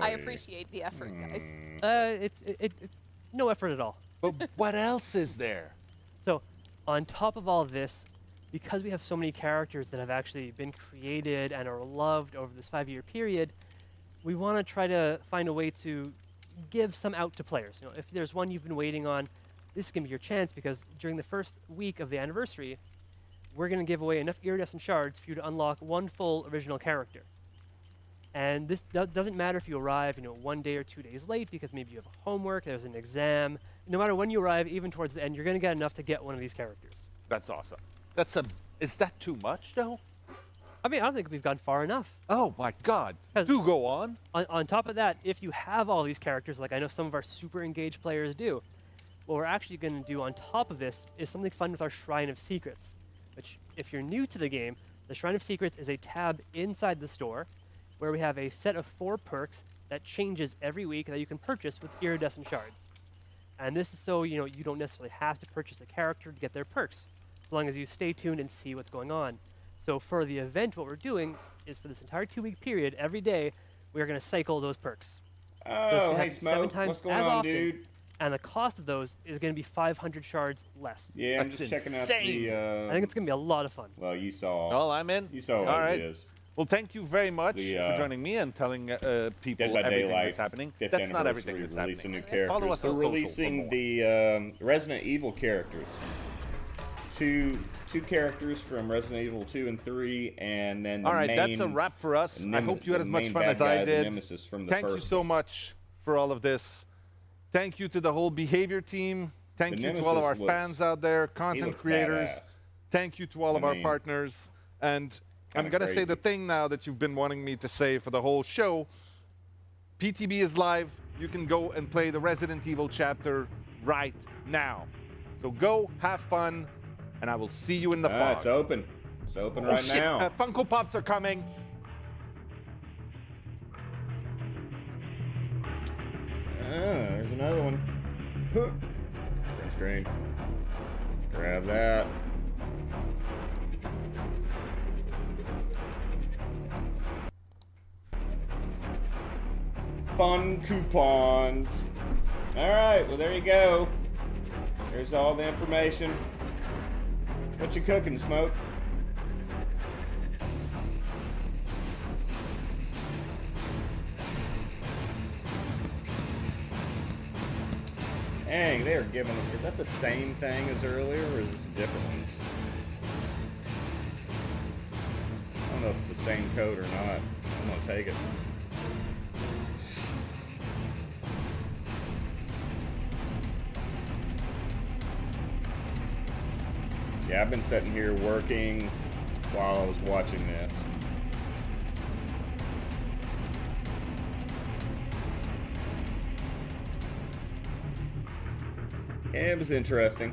I appreciate the effort, guys. It's no effort at all. But what else is there? So on top of all this, because we have so many characters that have actually been created and are loved over this 5-year period, we want to try to find a way to give some out to players. If there's one you've been waiting on, this is going to be your chance, because during the first week of the anniversary, we're going to give away enough iridescent shards for you to unlock 1 full original character. And this doesn't matter if you arrive 1 day or 2 days late, because maybe you have homework, there's an exam. No matter when you arrive, even towards the end, you're going to get enough to get one of these characters. That's awesome. Is that too much, though? I mean, I don't think we've gone far enough. Oh my God! Do go on. On top of that, if you have all these characters, like I know some of our super engaged players do, what we're actually going to do on top of this is something fun with our Shrine of Secrets, which, if you're new to the game, the Shrine of Secrets is a tab inside the store where we have a set of 4 perks that changes every week that you can purchase with iridescent shards. And this is so you don't necessarily have to purchase a character to get their perks, as long as you stay tuned and see what's going on. So for the event, what we're doing is for this entire 2-week period, every day, we are going to cycle those perks. So it's Oh, gonna hey, happen 7 Smoke. times What's going as on, often, dude? And the cost of those is going to be 500 shards less. Yeah, I'm just checking out the. I think it's going to be a lot of fun. Well, you saw. Well, I'm in. You saw All what right. it is. Well, thank you very much The, for joining me and telling people Dead by everything Daylight, that's happening. 5th That's not everything anniversary, that's releasing happening. new characters. Follow us They're on social for releasing more. the Resident Evil characters. Two characters from Resident Evil 2 and 3, and then the All right, main, that's a wrap for us. I hope you had as much fun as I did. Nemesis from the Thank you first so much for all of this. Thank you to the whole Behavior team. Thank The you to all of our Nemesis looks- fans out there, he content looks creators. badass. Thank you to all of I our mean, partners. And I'm kinda going to say crazy. the thing now that you've been wanting me to say for the whole show. PTB is live. You can go and play the Resident Evil chapter right now. So go, have fun, and I will see you in the fog. It's open. It's open Oh, right shit. now. Funko Pops are coming. There's another one. Print screen. Grab that. Fun coupons. All right, well, there you go. There's all the information. What you cooking, Smoke? Dang, they're giving. Is that the same thing as earlier, or is this different ones? I don't know if it's the same code or not. I'm gonna take it. Yeah, I've been sitting here working while I was watching this. It was interesting.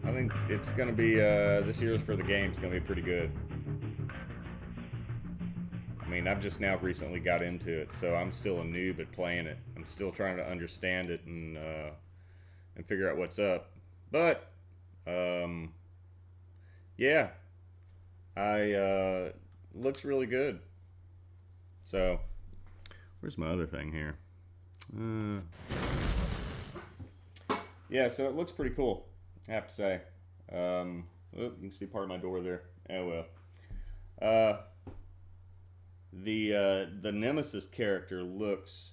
I think it's going to be, this year's for the game's going to be pretty good. I mean, I've just now recently got into it, so I'm still a noob at playing it. I'm still trying to understand it and figure out what's up. But, yeah, looks really good. So, where's my other thing here? Yeah, so it looks pretty cool, I have to say. You can see part of my door there. Oh well. The Nemesis character looks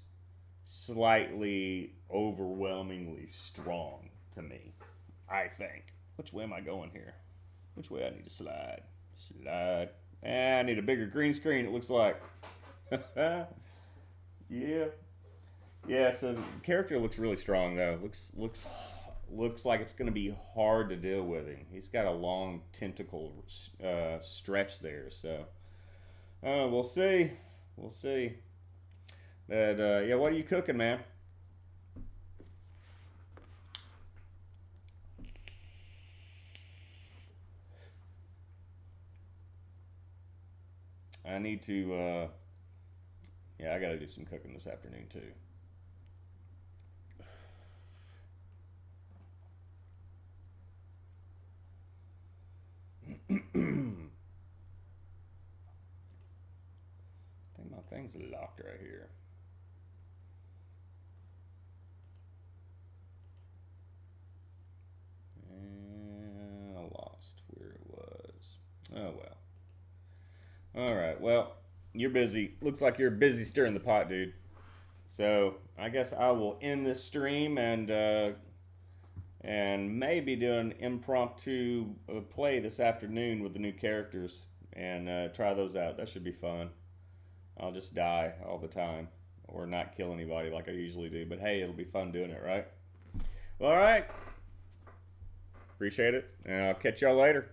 slightly overwhelmingly strong to me, I think. Which way am I going here? Which way I need to slide? Slide. I need a bigger green screen, it looks like. Yeah. Yeah, so the character looks really strong though. Looks like it's going to be hard to deal with him. He's got a long tentacle stretch there, so we'll see. We'll see. But yeah, what are you cooking, man? I need to yeah, I got to do some cooking this afternoon too. I think my thing's locked right here. And I lost where it was. Oh well. Alright, well, you're busy. Looks like you're busy stirring the pot, dude. So, I guess I will end this stream and maybe do an impromptu play this afternoon with the new characters and try those out. That should be fun. I'll just die all the time or not kill anybody like I usually do. But hey, it'll be fun doing it, right? All right. Appreciate it. And I'll catch y'all later.